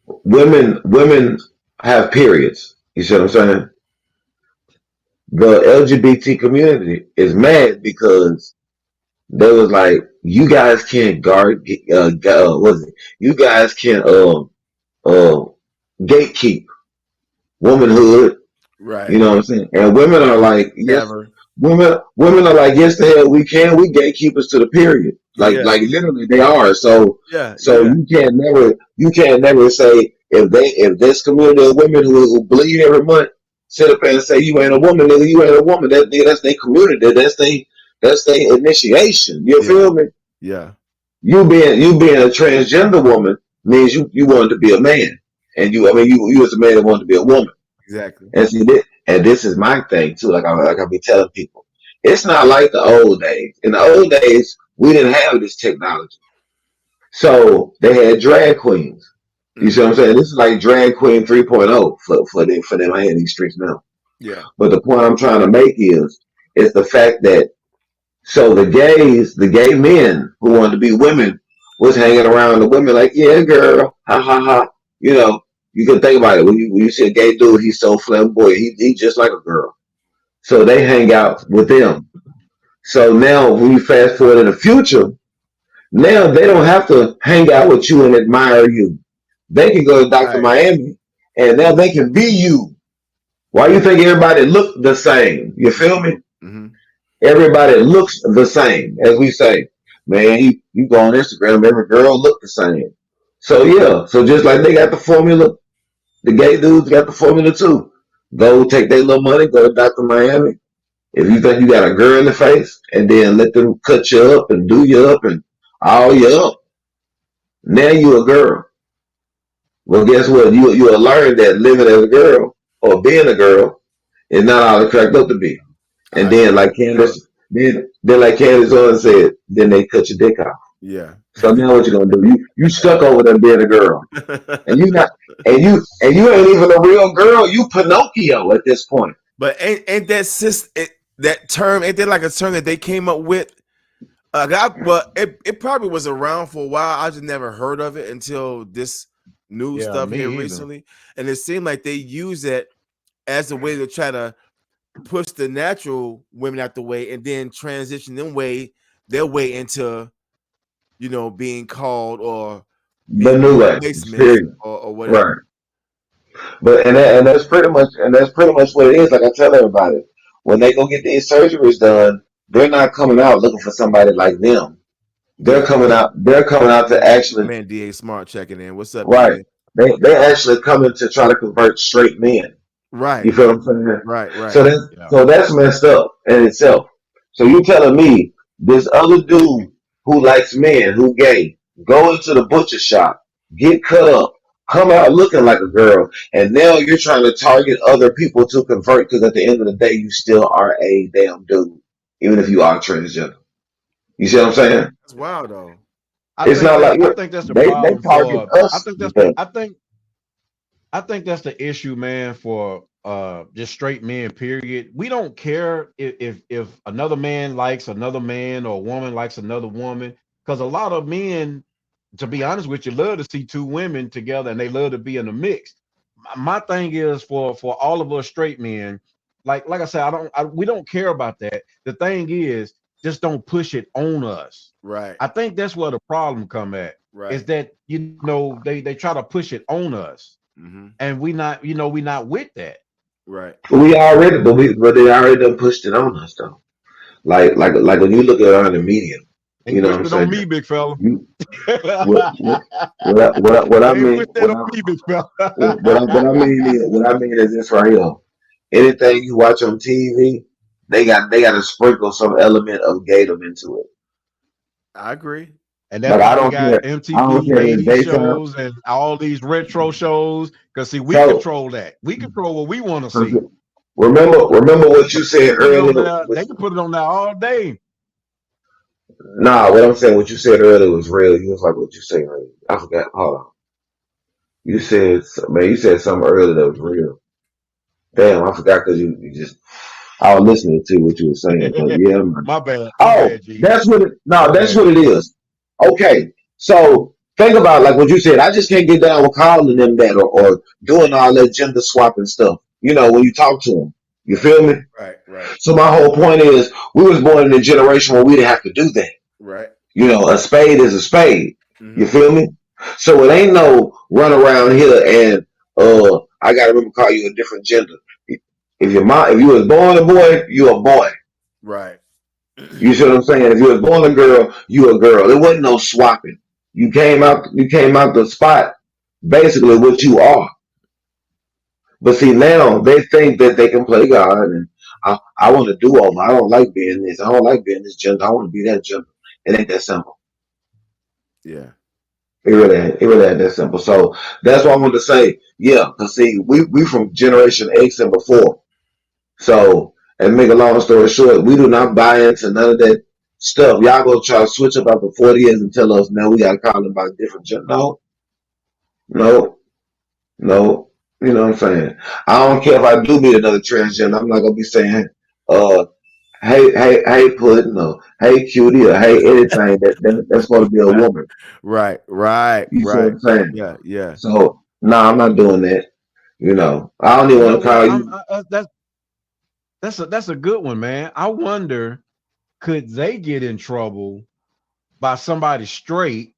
women have periods. You see what I'm saying? the LGBT community is mad because they was like, you guys can't what is it? You guys can't uh gatekeep womanhood. Right. You know what I'm saying? And women are like, yes, Never. women are like, yes, the hell we can. We gatekeepers to the period. Like literally they are. So Yeah. you can't never say if this community of women who bleed every month sit up and say you ain't a woman, nigga, you ain't a woman. That's their community. That's their initiation. You feel me? Yeah. You being a transgender woman means you wanted to be a man, and you as a man that wanted to be a woman. Exactly. And see this, and this is my thing too. Like I be telling people, it's not like the old days. In the old days, we didn't have this technology, so they had drag queens. You see what I'm saying? This is like drag queen 3.0 for them. I had these streets now. Yeah. But the point I'm trying to make is the fact that so the gay men who wanted to be women was hanging around the women like, yeah, girl, ha ha ha. You know, you can think about it. When you see a gay dude, he's so flamboyant. He just like a girl. So they hang out with them. So now when you fast forward in the future, now they don't have to hang out with you and admire you. They can go to Dr. Miami and now they can be you. Why you think everybody look the same? You feel me? Mm-hmm. Everybody looks the same, as we say. Man, you go on Instagram, every girl look the same. So yeah, so just like they got the formula, the gay dudes got the formula too. Go take their little money, go to Dr. Miami. If you think you got a girl in the face, and then let them cut you up and do you up and all you up. Now you a girl. Well, guess what? You'll learn that living as a girl or being a girl is not all it cracked up to be. And then like Candace, then like Candace on said, then they cut your dick off. Yeah. So now what you gonna do? You stuck over there being a girl, and you ain't even a real girl. You Pinocchio at this point. But ain't that that term? Ain't that like a term that they came up with? It probably was around for a while. I just never heard of it until this new stuff here recently, and it seemed like they use it as a way to try to push the natural women out the way and then transition their way into, being called or the new way, or whatever. Right. But and that's pretty much what it is. Like I tell everybody, when they go get these surgeries done, they're not coming out looking for somebody like them. They're coming out to actually. Man, DA Smart checking in. What's up, Right. DA? They actually coming to try to convert straight men. Right. You feel what I'm saying? Right. So that's messed up in itself. So you telling me this other dude who likes men, who gay, go into the butcher shop, get cut up, come out looking like a girl, and now you're trying to target other people to convert because at the end of the day, you still are a damn dude, even if you are transgender. You see what I'm saying? That's wild though. I think that's the problem. Target us. I think that's the issue, man, for just straight men, period. We don't care if another man likes another man or a woman likes another woman, because a lot of men, to be honest with you, love to see two women together and they love to be in a mix. My thing is for all of us straight men, like I said, we don't care about that. The thing is, just don't push it on us. Right. I think that's where the problem come at. Right. Is that they try to push it on us, and we not with that. Right. We already, but they already done pushed it on us though. Like when you look at the media, you know what I'm saying? On me, big fella. What I mean is this right here. Anything you watch on TV, they got to sprinkle some element of gaydom into it. I agree. And that's why we got MTV 80 shows and all these retro shows. Because see, we control that. We control what we want to see. Remember what you said earlier. They can put it on there all day. Nah, what I'm saying, what you said earlier was real. You was like what you said earlier. I forgot. Hold on. You said something earlier that was real. Damn, I forgot because you just. I was listening to what you were saying. Yeah, man. My bad. That's what it is. Okay, so think about like what you said. I just can't get down with calling them that or doing all that gender swapping stuff. When you talk to them, You feel me? Right. So my whole point is, we was born in a generation where we didn't have to do that. Right. You know, a spade is a spade. Mm-hmm. You feel me? So it ain't no run around here and I gotta remember to call you a different gender. If you was born a boy, you a boy. Right. You see what I'm saying? If you was born a girl, you a girl. There wasn't no swapping. You came out the spot basically what you are. But see, now they think that they can play God, and I want to do over. I don't like being this. I don't like being this gender. I want to be that gender. It ain't that simple. Yeah. It really ain't that simple. So that's what I wanted to say. Yeah, because see, we from Generation X and before. So, and make a long story short, we do not buy into none of that stuff. Y'all go try to switch up after 40 years and tell us now we got to call them by a different gender. No. You know what I'm saying? I don't care if I do meet another transgender. I'm not gonna be saying, hey, pudding, or hey, cutie, or hey, anything that's going to be a woman. Right. You see what I'm saying? Yeah. So, no, I'm not doing that. You know, I don't even want to call you. That's a good one, man. I wonder, could they get in trouble by somebody straight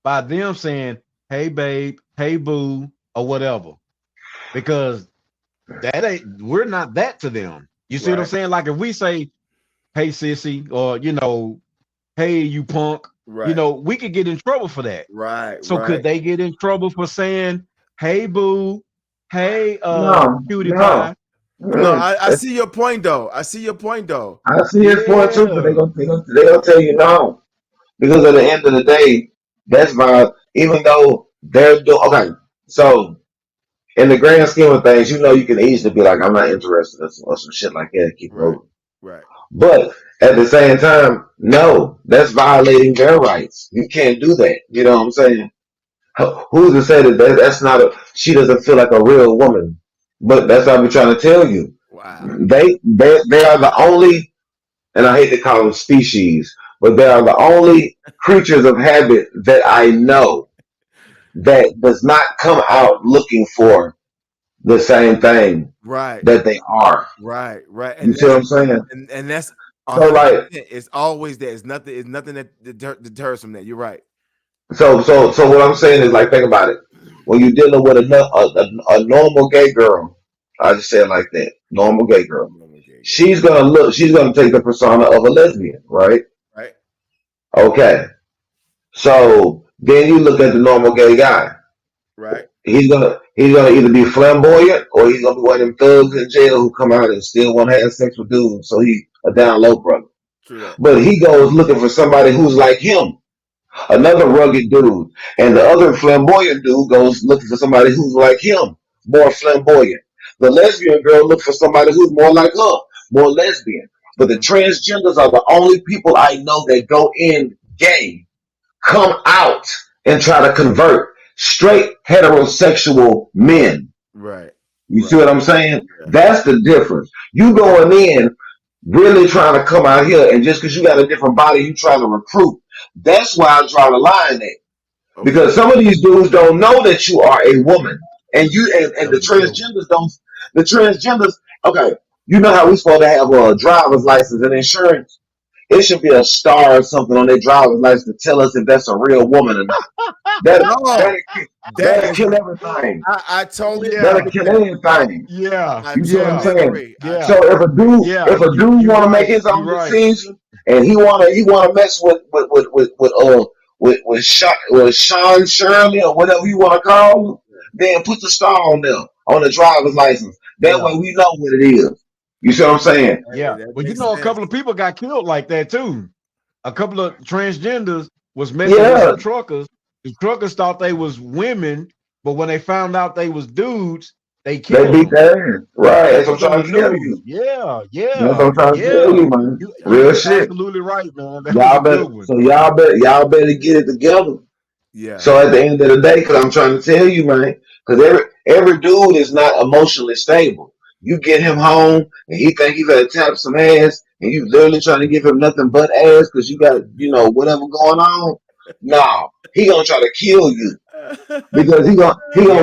by them saying, "Hey, babe," "Hey, boo," or whatever? Because we're not that to them. You see what I'm saying? Like if we say, "Hey, sissy," or "Hey, you punk," we could get in trouble for that. Right. So could they get in trouble for saying, "Hey, boo," "Hey, cutie No. pie"? No, I see your point though. I see your point though. I see his point too, but they gonna tell you no, because at the end of the day, that's my. Even though they're doing okay, so in the grand scheme of things, you can easily be like, I'm not interested or some shit like that and keep moving. Right. But at the same time, no, that's violating their rights. You can't do that. You know what I'm saying? Who's to say that's not she doesn't feel like a real woman? But that's what I'm trying to tell you. Wow. They are the only, and I hate to call them species, but they are the only creatures of habit that I know that does not come out looking for the same thing that they are. Right. You see what I'm saying? And that's so like it's always there. It's nothing that deters from that. You're right. So what I'm saying is, like, think about it. When you're dealing with a normal gay girl, I just say it like that, normal gay girl. She's gonna take the persona of a lesbian, right? Right. Okay. So then you look at the normal gay guy. Right. He's gonna either be flamboyant or he's gonna be one of them thugs in jail who come out and still want to have sex with dudes. So he a down low brother. True. But he goes looking for somebody who's like him, another rugged dude, and the other flamboyant dude goes looking for somebody who's like him, more flamboyant. The lesbian girl looks for somebody who's more like her, more lesbian. But the transgenders are the only people I know that go in gay, come out, and try to convert straight heterosexual men. Right. You see what I'm saying? Yeah. That's the difference. You going in really trying to come out here, and just because you got a different body, you trying to recruit. That's why I draw the line there. Okay. Because some of these dudes don't know that you are a woman. And the transgenders don't. The transgenders, okay, you know how we supposed to have a driver's license and insurance? It should be a star or something on their driver's license to tell us if that's a real woman or not. That'll kill everything. I totally that'll kill anything. Yeah. You see what I'm saying? Yeah. So if a dude want to make his own decision and he wanna mess with Sean Shirley or whatever you want to call him, then put the star on them on the driver's license. That way we know what it is. You see what I'm saying? Yeah. Well, a couple of people got killed like that too. A couple of transgenders was messing with some truckers. The truckers thought they was women, but when they found out they was dudes, they killed them. They beat their ass. Right. That's what I'm trying to tell you. Yeah. That's what I'm trying to tell you, man. Real shit. Absolutely right, man. Y'all better get it together. Yeah. So at the end of the day, because I'm trying to tell you, man, because every dude is not emotionally stable. You get him home and he think you gotta tap some ass, and you literally trying to give him nothing but ass because you got whatever going on. No, he gonna try to kill you because he gonna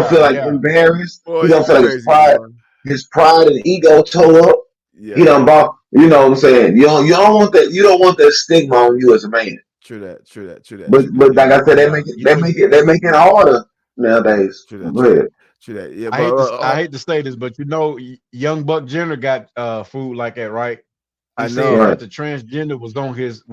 feel like embarrassed. He gonna feel like his pride and ego tore up. Yeah. He done bought. You know what I'm saying? You don't want that. You don't want that stigma on you as a man. True that. But like I said, they make it harder nowadays. True Go ahead. that. Yeah, I hate to say this, but you know, young Buck Jenner got food like that, right? He I said know. that the transgender was on his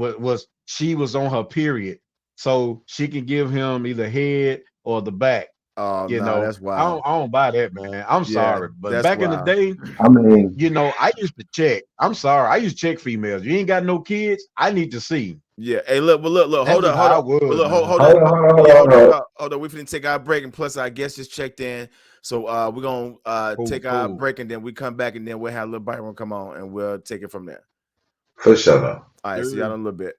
she was on her period, so she can give him either head or the back. Oh, You no, know, that's wild. I don't buy that, man. I'm sorry, but back in the day, I mean, you know, I used to check. I'm sorry, I used to check females. You ain't got no kids, I need to see. Yeah. Hey, look. Hold That's on. how I was, Hold man. on. We finna take our break, and plus, our guest just checked in, so we're gonna take our break, and then we come back, and then we'll have Lil Byron come on, and we'll take it from there. For sure. All right. See y'all in a little bit.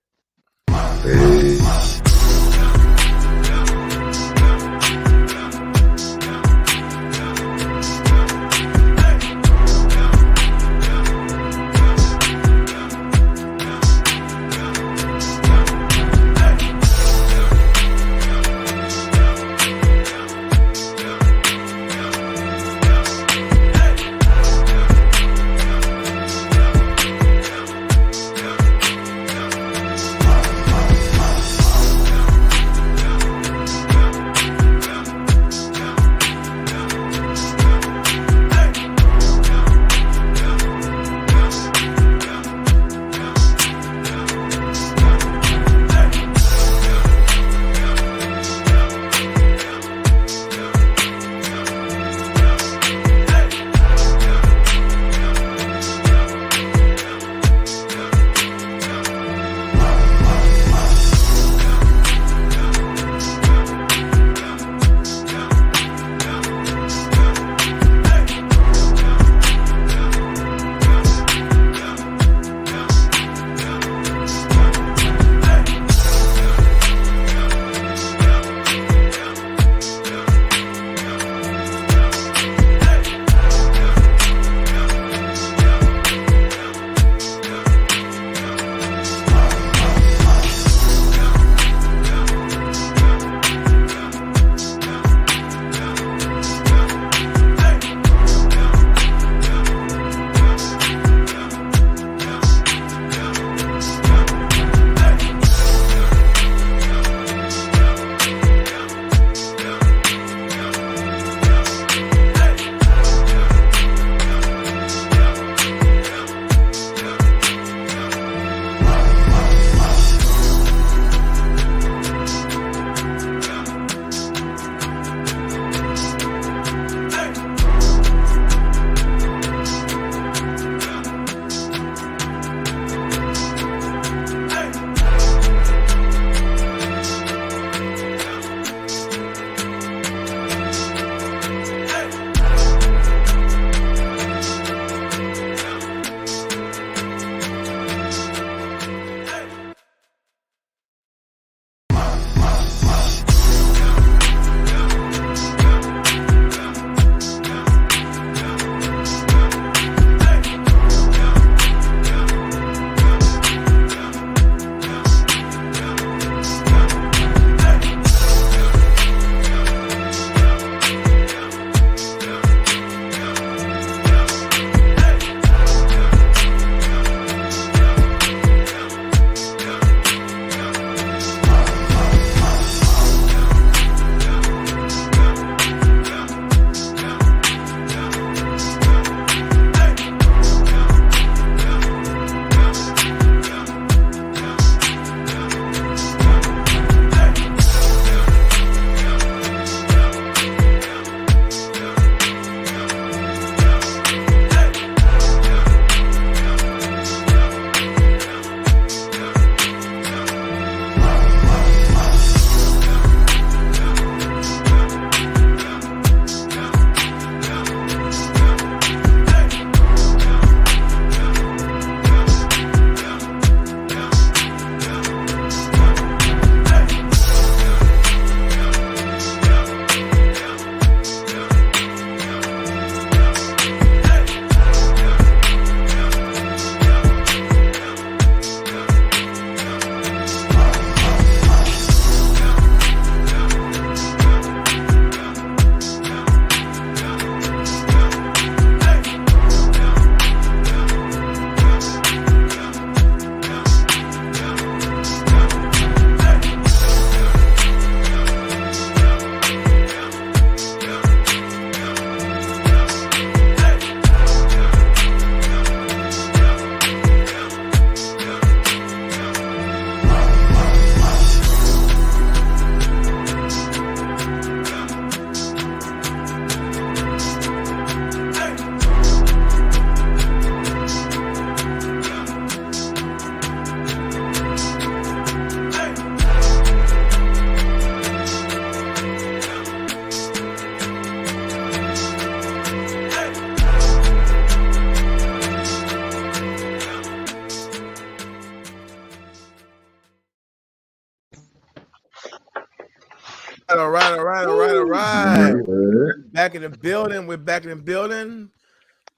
All right. Mhm. Back in the building. We're back in the building.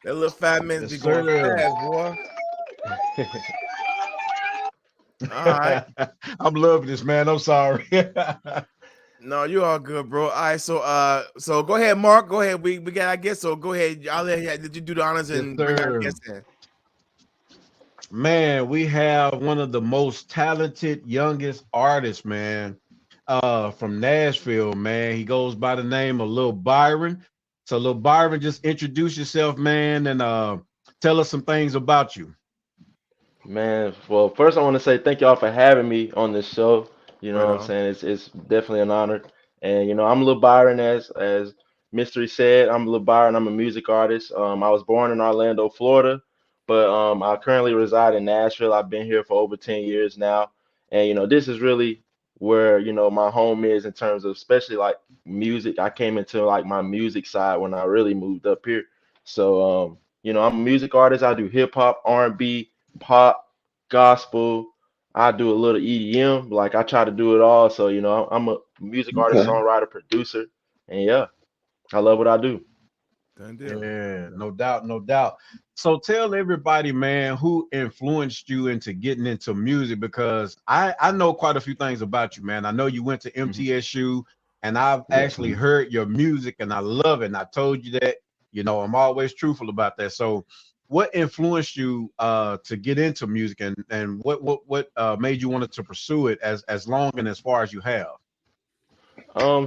That little 5 minutes be Yes, going sir. fast, boy. All right. I'm loving this, man. I'm sorry. No, you all good, bro. All right, so go ahead, Mark. Go ahead. We got our guest, so go ahead. I'll let you. Did you do the honors Yes, and bring our sir. guest in? Man, we have one of the most talented youngest artists, man, from Nashville, man. He goes by the name of Lil Byron. So Lil Byron, just introduce yourself, man, and tell us some things about you. Man, well, first I want to say thank y'all for having me on this show. You know Right what I'm on. saying? It's definitely an honor. And I'm Lil Byron, as Mystery said. I'm Lil Byron. I'm a music artist. I was born in Orlando, Florida, but I currently reside in Nashville. I've been here for over 10 years now. And this is really where my home is in terms of especially like music. I came into like my music side when I really moved up here. So I'm a music artist. I do hip hop, R&B, pop, gospel. I do a little EDM. Like I try to do it all. So, I'm a music artist, Okay. songwriter, producer, and yeah, I love what I do. Done deal. Yeah, no doubt, no doubt. So tell everybody, man, who influenced you into getting into music, because I know quite a few things about you, man. I know you went to MTSU, and I've Yeah. actually heard your music and I love it. And I told you that, I'm always truthful about that. So what influenced you to get into music, and what made you want to pursue it as long and as far as you have?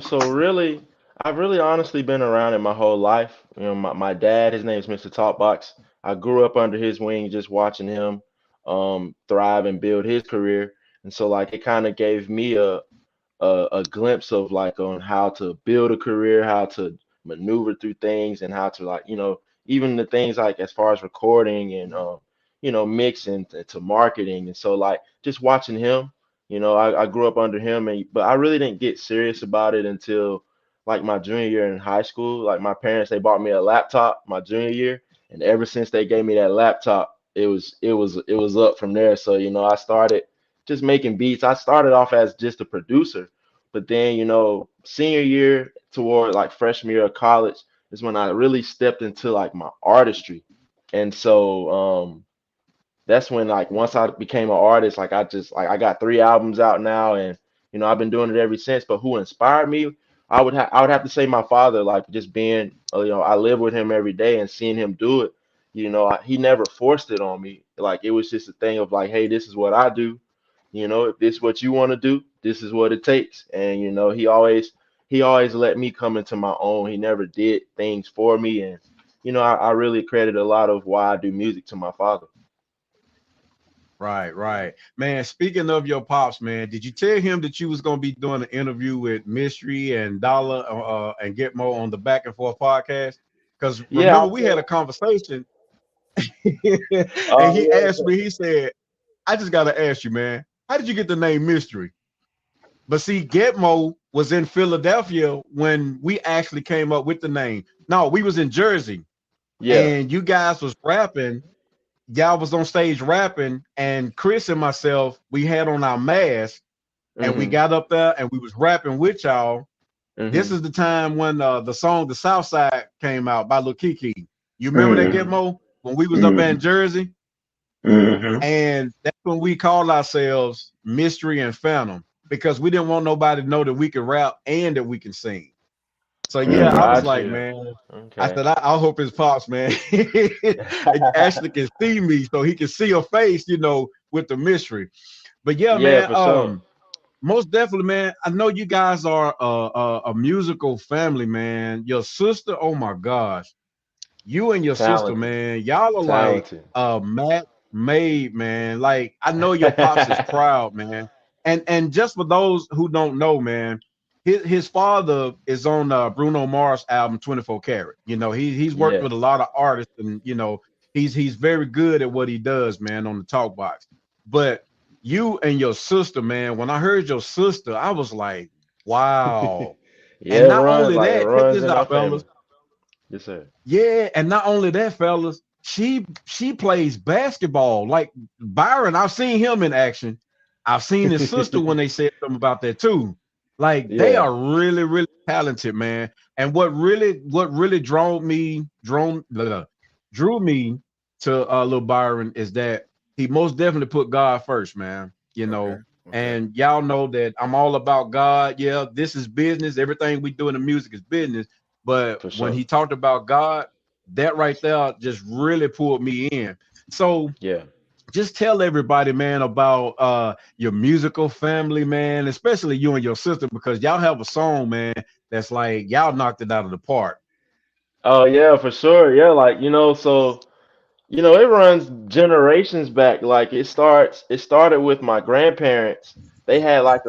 So really, I've really honestly been around it my whole life. My dad, his name's Mr. TalkBox. I grew up under his wing, just watching him thrive and build his career. And so like it kind of gave me a glimpse of like on how to build a career, how to maneuver through things, and how to like, even the things like as far as recording and mixing to marketing. And so like just watching him, I grew up under him, but I really didn't get serious about it until like my junior year in high school. Like my parents, they bought me a laptop my junior year, and ever since they gave me that laptop, it was up from there. So I started just making beats. I started off as just a producer, but then, senior year toward like freshman year of college is when I really stepped into like my artistry. And so that's when like once I became an artist, like I got 3 albums out now, and I've been doing it ever since. But who inspired me? I would have to say my father, like just being I live with him every day and seeing him do it. He never forced it on me. Like it was just a thing of like, hey, this is what I do. If this is what you want to do, this is what it takes. And he always let me come into my own. He never did things for me. And I really credit a lot of why I do music to my father. Right, right. Man, speaking of your pops, man, did you tell him that you was going to be doing an interview with Mystery and Dollar and Gitmo on the Back and Forth podcast? Because Yeah, remember, I we had a told. conversation and he Oh asked me, he said, I just got to ask you, man, how did you get the name Mystery? But see, Gitmo was in Philadelphia when we actually came up with the name. No, we was in Jersey, yeah. and you guys was rapping. Y'all was on stage rapping, and Chris and myself, we had on our masks, and we Mhm. got up there and we was rapping with y'all. This Mhm. is the time when the song "The South Side" came out by Lil Kiki. You remember that, Mhm. Gitmo, when we was up in Mhm. Jersey? Mhm. And that's when we called ourselves Mystery and Phantom, because we didn't want nobody to know that we could rap and that we can sing. So yeah, I was Mhm. Got like, you. man, I Okay. said, I hope his pops, man, actually can see me so he can see a face, with the mystery. But yeah, Yeah, man, for sure. most definitely, man. I know you guys are a musical family, man. Your sister, oh my gosh, you and your sister, Talented. man, y'all are like Talented. match made, man. Like I know your pops is proud, man. And just for those who don't know, man, his father is on Bruno Mars album 24 Karat. He's worked with a Yes. lot of artists, and he's very good at what he does, man, on the talk box. But you and your sister, man, when I heard your sister, I was like, wow. Yeah, And it not runs only like it that, check runs this in our out, fellas. family. Yes, sir. Yeah, and not only that, fellas, she plays basketball. Like Byron, I've seen him in action. I've seen his sister when they said something about that too. Like they Yeah, are really, really talented, man. And what really drew me to Lil Byron is that he most definitely put God first, man. Okay. Okay. And y'all know that I'm all about God. Yeah, this is business. Everything we do in the music is business. But for when sure. he talked about God, that right there just really pulled me in. So Yeah. just tell everybody, man, about your musical family, man, especially you and your sister, because y'all have a song, man, that's like y'all knocked it out of the park. Oh yeah, for sure. Yeah, like so it runs generations back. Like it started with my grandparents. They had like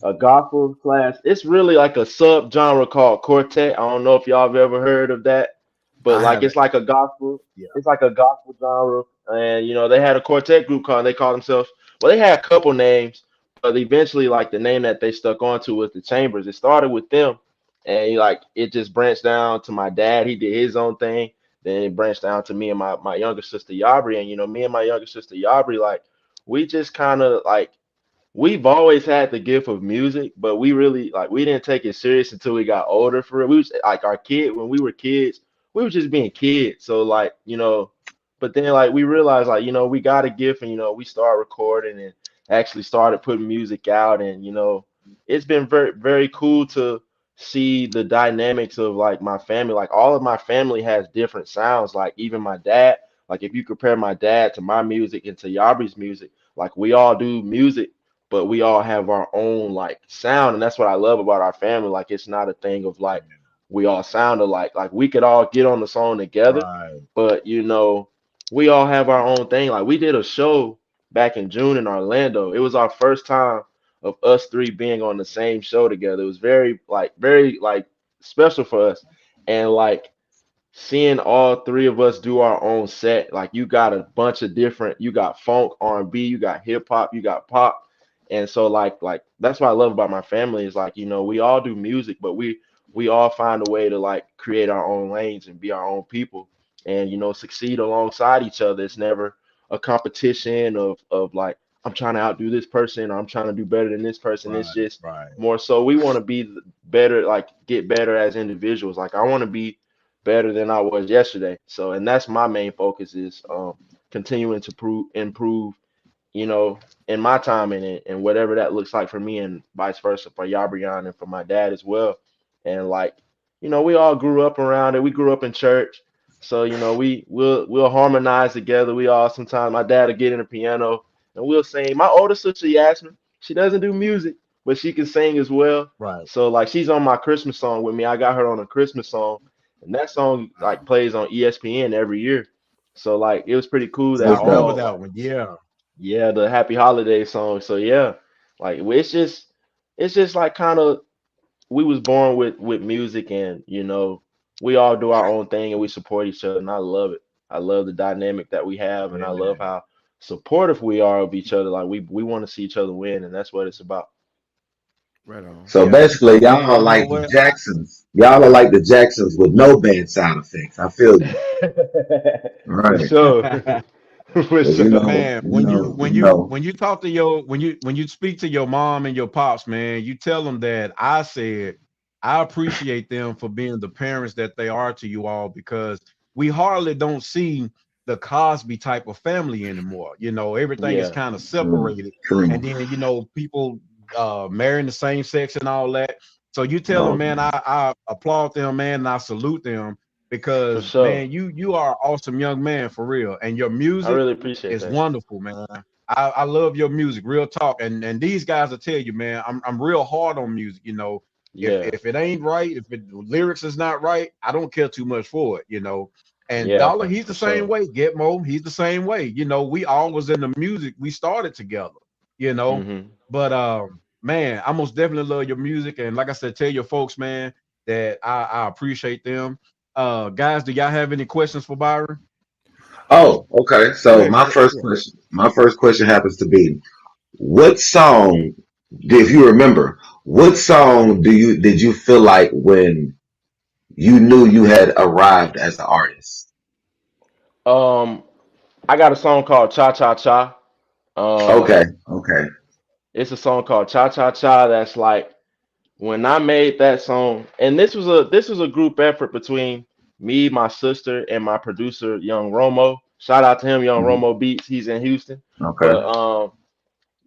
a gospel slash. It's really like a sub genre called quartet. I don't know if y'all have ever heard of that, but I like haven't. it's like a gospel. Yeah. It's like a gospel genre, and they had a quartet group called. They called themselves. Well, they had a couple names, but eventually, like the name that they stuck onto was the Chambers. It started with them, and like it just branched down to my dad. He did his own thing. Then it branched down to me and my younger sister Yabri. And me and my younger sister Yabri, like we just kind of like we've always had the gift of music, but we really like we didn't take it serious until we got older for it. We was like our kid when we were kids, we were just being kids. So like, but then like we realized like, we got a gift and we started recording and actually started putting music out and it's been very, very cool to see the dynamics of like my family. Like all of my family has different sounds. Like even my dad, like if you compare my dad to my music and to Yabri's music, like we all do music but we all have our own like sound, and that's what I love about our family. Like it's not a thing of like we all sound alike. Like we could all get on the song together, Right. but we all have our own thing. Like we did a show back in June in Orlando. It was our first time of us three being on the same show together. It was very like special for us. And like seeing all three of us do our own set, like you got a bunch of different, you got funk, R&B, you got hip hop, you got pop. And so like that's what I love about my family is like, we all do music, but we all find a way to like create our own lanes and be our own people and succeed alongside each other. It's never a competition of like I'm trying to outdo this person or I'm trying to do better than this person. It's Right. just Right. more so we want to be better, like get better as individuals. Like I want to be better than I was yesterday. So, and that's my main focus is continuing to improve, you know, in my time in it and whatever that looks like for me and vice versa for Yabrian and for my dad as well. And like, we all grew up around it. We grew up in church. So, we'll harmonize together. We all sometimes my dad will get in the piano and we'll sing. My older sister Yasmin, she doesn't do music, but she can sing as well. Right. So like she's on my Christmas song with me. I got her on a Christmas song and that song like plays on ESPN every year. So like it was pretty cool I that That's dope. remember all that like one. Yeah. yeah, the Happy Holiday song. So yeah, like it's just like kind of we was born with music and we all do our own thing and we support each other and I love it. I love the dynamic that we have and I love Yeah. how supportive we are of each other. Like we want to see each other win and that's what it's about. Right on. So Yeah. basically, y'all Man, are you know like the what? Jacksons. Y'all are like the Jacksons with no bad sound effects. I feel you. For Right. sure. For 'Cause sure. Man, when you speak to your mom and your pops, man, you tell them that I said I appreciate them for being the parents that they are to you all because we hardly don't see the Cosby type of family anymore. Everything is Yeah. kind of True. separated, and True. then people marrying the same sex and all that. So you tell them, Oh, man, I applaud them, man, and I salute them For because sure. man, you are an awesome young man for real, and your I music really appreciate is that. wonderful, man. I love your music, real talk, and these guys will tell you, man, I'm real hard on music. Yeah. If it ain't right, if the lyrics is not right, I don't care too much for it. And Yeah, Dollar, for, he's the for same sure. way. Gitmo, he's the same way. We all was in the music. We started together. You know, Hmm. but man, I most definitely love your music, and like I said, tell your folks, man, that I appreciate them. Guys, do y'all have any questions for Byron? oh, okay. Go So ahead. Go ahead. Yeah. my first question happens to be, what song, if you remember, what song did you feel like when you knew you had arrived as an artist? Um, I got a song called Cha Cha Cha. Okay, Um, okay. it's a song called Cha Cha Cha that's like when I made that song, and this was a group effort between me, my sister, and my producer, Young Romo. Shout out to him, Young Mhm. Romo Beats. He's in Houston. Okay. But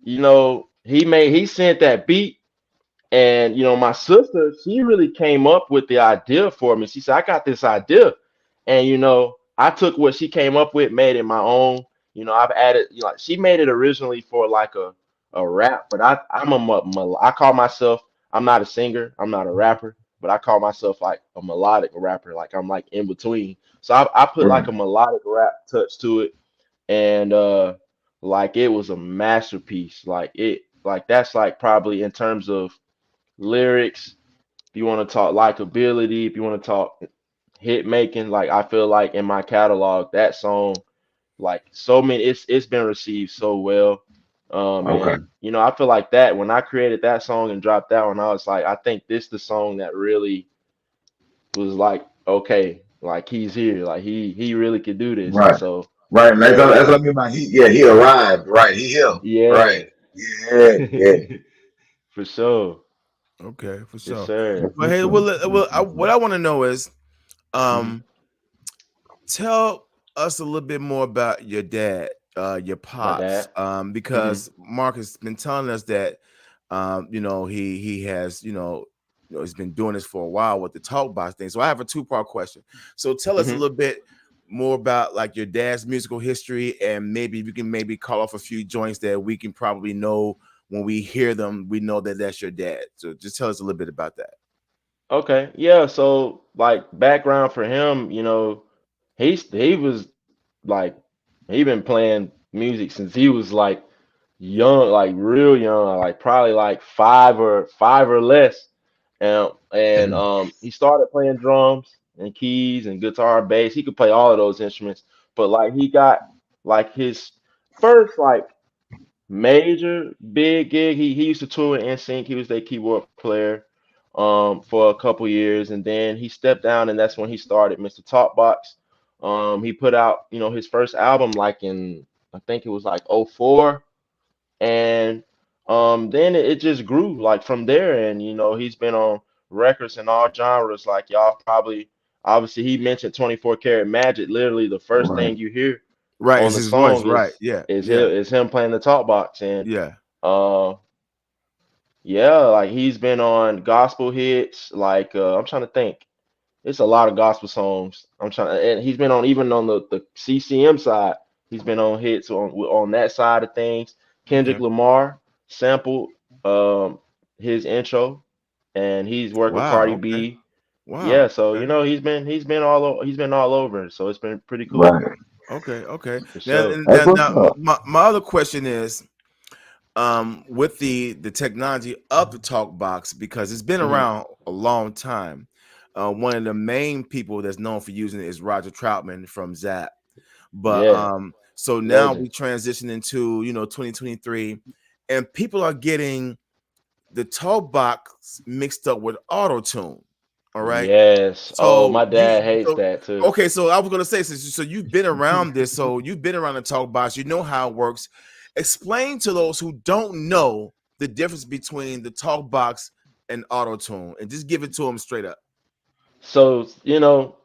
he sent that beat. And my sister, she really came up with the idea for me. She said, "I got this idea," and I took what she came up with, made it my own. I've added, like she made it originally for like a rap, but I call myself. I'm not a singer, I'm not a rapper, but I call myself like a melodic rapper. Like I'm like in between. So I put like Right. a melodic rap touch to it, and like it was a masterpiece. Like that's like probably in terms of lyrics, if you want to talk likability, if you want to talk hit making, like I feel like in my catalog, that song, like so many, it's been received so well. Okay. And I feel like that when I created that song and dropped that one, I was like, I think this the song that really was like, okay, like he's here, like he really could do this. And Right. so Right. And that's, yeah, that's what I mean by he arrived. Right. He here. yeah, Right. Yeah. Yeah. for sure, Okay, for yes sure. sir. But hey, what I want to know is, Mhm. tell us a little bit more about your dad, your My pops, dad. Hmm. because Mark has been telling us that, he has, he's been doing this for a while with the TalkBox thing. So I have a two-part question. So tell us a Hmm. little bit more about like your dad's musical history, and maybe you can maybe call off a few joints that we can probably know when we hear them. We know that that's your dad. So just tell us a little bit about that. Okay, yeah. So like background for him, he was like he been playing music since he was like young, like real young, like probably like five or less. And he started playing drums and keys and guitar, bass. He could play all of those instruments, but like he got like his first like major big gig. He used to tour with NSYNC. He was their keyboard player for a couple years, and then he stepped down, and that's when he started Mr. Talkbox. He put out his first album like in I think it was like '04, and then it just grew like from there, and he's been on records in all genres. Like y'all probably obviously he mentioned 24 Karat Magic. Literally the first Right. thing you hear Right, on it's the his voice. song Right. is Yeah. is Yeah. him is him playing the talk box. And Yeah. uh yeah, like he's been on gospel hits. Like I'm trying to think, it's a lot of gospel songs. And he's been on even on the CCM side. He's been on hits on that side of things. Kendrick Okay. Lamar sampled his intro, and he's worked with Cardi Wow. Okay. B. Yeah, Wow. so Okay. he's been all over. So it's been pretty cool Right. Okay. Okay. for Now, sure. That's what's now up. my other question is, with the technology of the talk box, because it's been Hmm. around a long time. One of the main people that's known for using it is Roger Troutman from Zap. But Yeah, so now legend. we transition into 2023, and people are getting the talk box mixed up with auto tune. All right. Yes. Oh, So my dad hates that too. okay, so I was gonna say, so you've been around this, so you've been around the talk box, you know how it works. Explain to those who don't know the difference between the talk box and auto tune, and just give it to them straight up. So,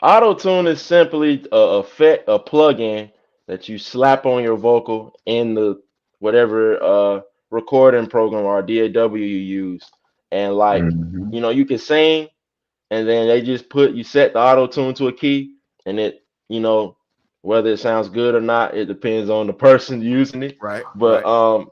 auto tune is simply a effect, a plug-in that you slap on your vocal in the whatever recording program or DAW you use. And like, Hmm. you can sing, and then they just you set the auto tune to a key, and it, you know, whether it sounds good or not, it depends on the person using it. Right, But right,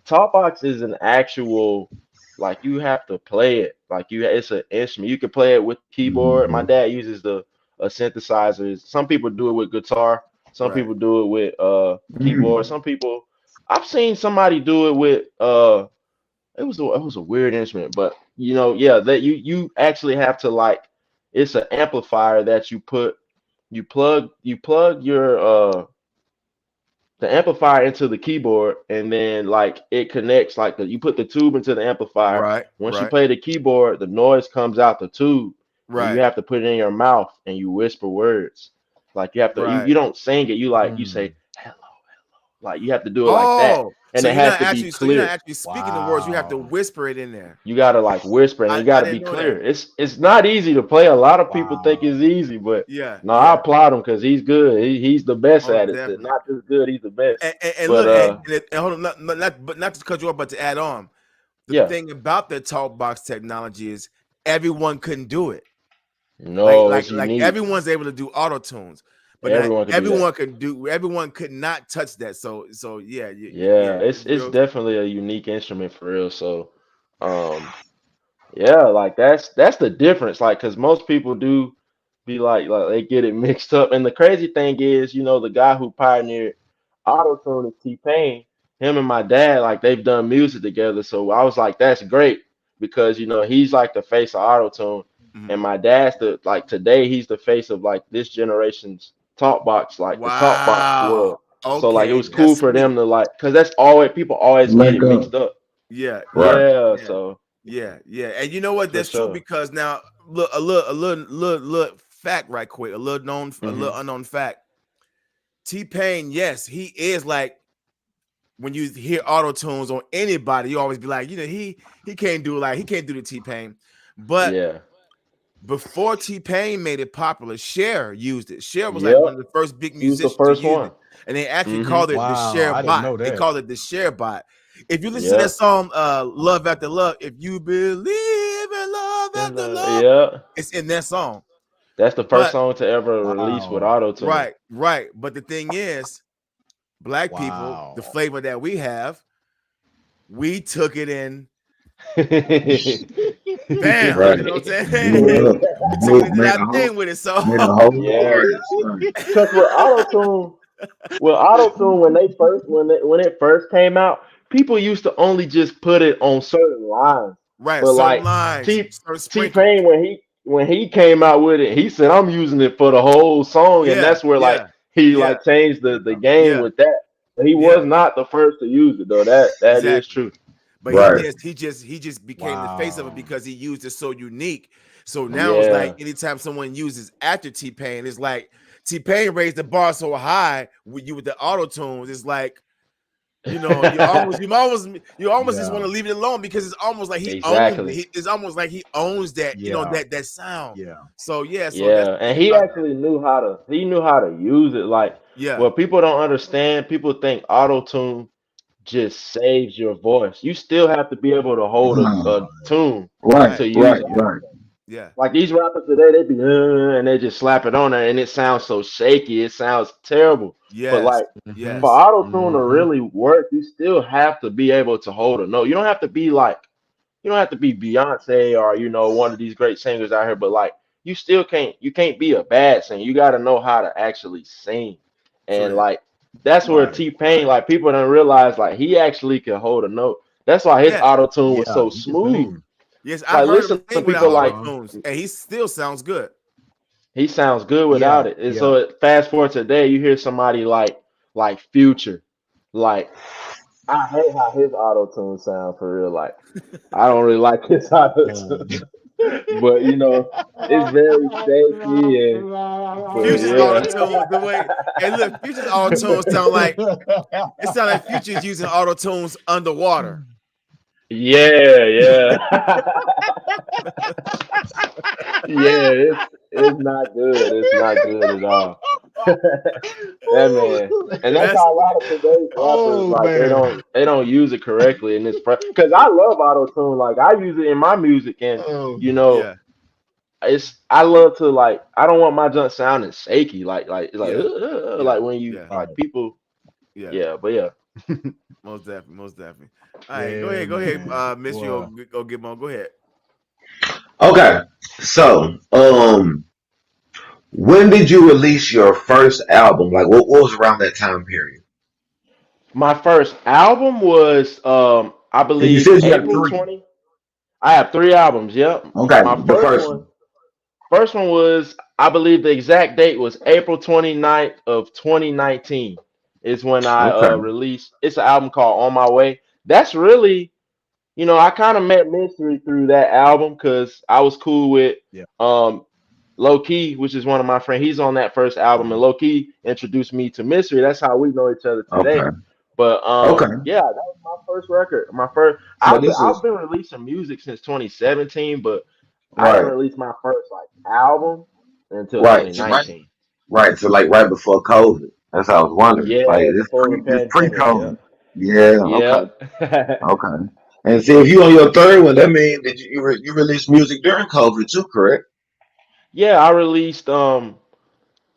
Talkbox is an actual, like you have to play it, like it's an instrument. You can play it with keyboard. My Hmm. dad uses the a synthesizer. Some people do it with guitar. Some right. people do it with keyboard. Hmm. Some people, I've seen somebody do it with it was a weird instrument, but yeah, that you actually have to like it's an amplifier that you plug your the amplifier into the keyboard, and then like it connects like you put the tube into the amplifier. Right, Once you right, play the keyboard, the noise comes out the tube, and you right, have to put it in your mouth and you whisper words. Like you have to you right. don't sing it, you Mm. say hello. Like you have to do it like that, and so it you're has not to be actually so you're not clear. actually speaking the words. You have to whisper it in there. You gotta like whisper, and I you gotta be didn't know that. clear. It's not easy to play. A lot of people think it's easy, but Yeah, no, I applaud him because he's good. He's the best most at it. definitely. Not just good, he's the best. And But look, and hold on, not to cut you off, but to add on, the yeah, thing about the TalkBox technology is everyone couldn't do it. no, it's Like unique. everyone's able to do auto tunes, but Everyone can do that. everyone could not touch that. So yeah, Yeah, it's real. definitely a unique instrument for real. So, yeah, like that's the difference. Like, cause most people do be like they get it mixed up. And the crazy thing is, the guy who pioneered autotune is T-Pain. Him and my dad, like they've done music together. So I was like, that's great because he's like the face of autotune, and my dad's today he's the face of like this generation's TalkBox, like the TalkBox Wow. world. So like it Okay, was cool that's for sweet. them to like, cause that's always people always get it mixed up. Yeah, Yeah, so yeah. And you know what? for That's true sure. because now look a little fact right quick, a little unknown fact. T-Pain, yes, he is like when you hear auto tunes on anybody, you always be like, he can't do the T-Pain, but Yeah. before T-Pain made it popular, Cher used it. Cher was like Yep. one of the first big He was the musicians to first use one. it, and they actually Mhm. called it the Wow, Cher I didn't bot. know They that. called it the Cher bot. If you listen to Yep. that song, "Love After Love," if you believe in love after love, Yeah. it's in that song. That's the first But song to ever release with auto-tune. right. But the thing is, black people, Wow. the flavor that we have, we took it in. Bam, Right. you know what I'm saying? Blew it We up. took it and did Made our thing with it. So made a whole Yeah. artist. Right. Because with auto-tune when it first came out, people used to only just put it on certain lines. right, But certain like lines, certain sprinkles. T-Pain when he came out with it, he said I'm using it for the whole song, and Yeah, that's where like yeah, he yeah, like changed the game yeah, with that. But he yeah. was not the first to use it though. That is Exactly. true. But Right. he just became the face of it because he used it so unique. So now it's Yeah. like anytime someone uses after T-Pain, it's like T-Pain raised the bar so high with the auto tunes. It's like you almost just want to leave it alone because it's almost like he owns Exactly. it's almost like he owns that Yeah. that sound. Yeah. So so that's Yeah, the and thing he about that. actually knew how to use it. Like, Yeah, well, people don't understand. People think auto tune just saves your voice. You still have to be able to hold a tune Right. to use Right. it. Right. yeah, Like these rappers today, they be and they just slap it on there, and it sounds so shaky. It sounds terrible. But yes, like Mhm. for yes, auto tune to Mhm. really work, you still have to be able to hold a note. You don't have to be Beyonce or one of these great singers out here, but like you still can't be a bad singer. You got to know how to actually sing, for and real. like that's where Right. T-Pain, like people don't realize, like he actually can hold a note. That's why his Yeah, auto tune was Yeah, so he can smooth. sing. yes, I've Like heard him listen to sing without people like auto tunes, and he still sounds good. he sounds good Yeah, without it. And yeah. so fast forward today, you hear somebody like Future, like I hate how his auto tune sound for real. Like I don't really like his auto tune. But it's very shaky and but Future's auto yeah. tune, the way, and look, Future's auto tunes sound like Future's using auto tunes underwater. Yeah, yeah. Yeah, it's not good. It's not good at all. That man. And that's That's how a lot of today's rappers Oh like man. they don't use it correctly in this because I love auto tune. Like I use it in my music and Oh. yeah, I love to like I don't want my junk sounding shaky yeah, yeah, like when you yeah, like people yeah. but yeah. Most definitely, most definitely. All right, Yeah, go ahead, man. Miss. Well, You go get on. Go ahead. Okay. So, when did you release your first album? Like, what was around that time period? My first album was I And you believe said you have April three. 20. I have 3 albums, yep. Okay, My the first one. first one was I believe the exact date was April 29th of 2019 is when I Okay. released it's an album called On My Way. That's really, I kind of met Mystery through that album because I was cool with yeah. Low Key, which is one of my friends. He's on that first album, and Low Key introduced me to Mystery. That's how we know each other today. Okay. But Okay. yeah, that was my first record. My first. So this I've is been releasing music since 2017, but I didn't right, release my first like album until right, so right, 2019. right. So like right before COVID. That's how I was wondering. Like Yeah, before the this pandemic. pre-COVID. Yeah. Okay. Yeah. Okay. And see, if you on your third one, that means that you released music during COVID too, correct? Yeah, I released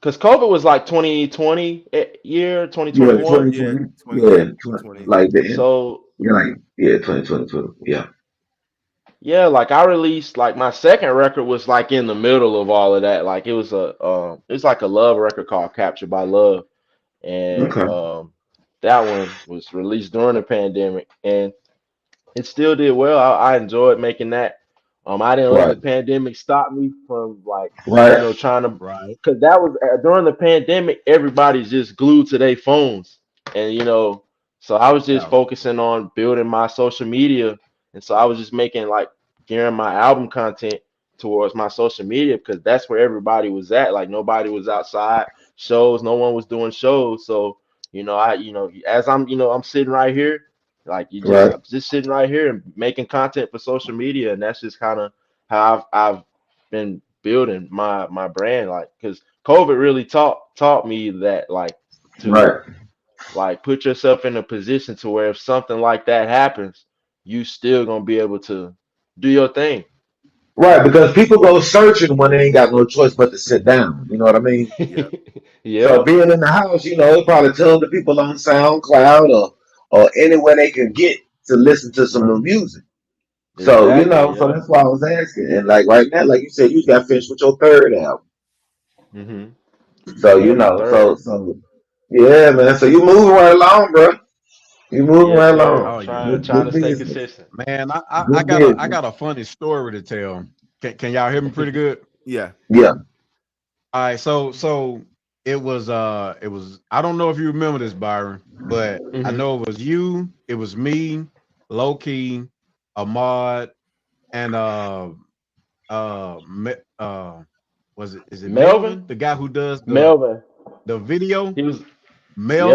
because COVID was like 2020 year, Yeah, 2021. 2020. Yeah, 2020. like the end. So Yeah, like yeah, 2022. Yeah. yeah, like I released like my second record was like in the middle of all of that. Like it's like a love record called Captured by Love. And Okay. that one was released during the pandemic and it still did well. I enjoyed making that. I didn't let the Right. pandemic stop me from like, Right. trying to, Right. because that was during the pandemic, everybody's just glued to their phones, and so I was just Yeah. focusing on building my social media, and so I was just making like gearing my album content towards my social media because that's where everybody was at. Like nobody was outside shows, no one was doing shows, so as I'm sitting right here. Like Right. I'm just sitting right here and making content for social media, and that's just kind of how I've been building my brand. Like, because COVID really taught me that like to Right. like put yourself in a position to where if something like that happens, you still gonna be able to do your thing. Right. Because people go searching when they ain't got no choice but to sit down. You know what I mean? Yeah. So Yep. being in the house, it probably tell the people on SoundCloud or anywhere they can get to listen to some new music. So, Exactly. so Yep. that's why I was asking. And like right now, like you said, you got finished with your third album. Mhm. So, Yeah, my third. so yeah, man. So you moving right along, bro. You moving Yes, right sir. along. Oh yeah. Trying Good to stay business. consistent. Man, I Good got a I business. got a funny story to tell. Can y'all hear me pretty good? Yeah. Yeah. All right, so it was I don't know if you remember this, Byron, but I Mhm. know it was you, it was me, Low Key, Ahmad, and was it is it Melvin. Melvin, the guy who does Melvin. the video, He was. Yeah,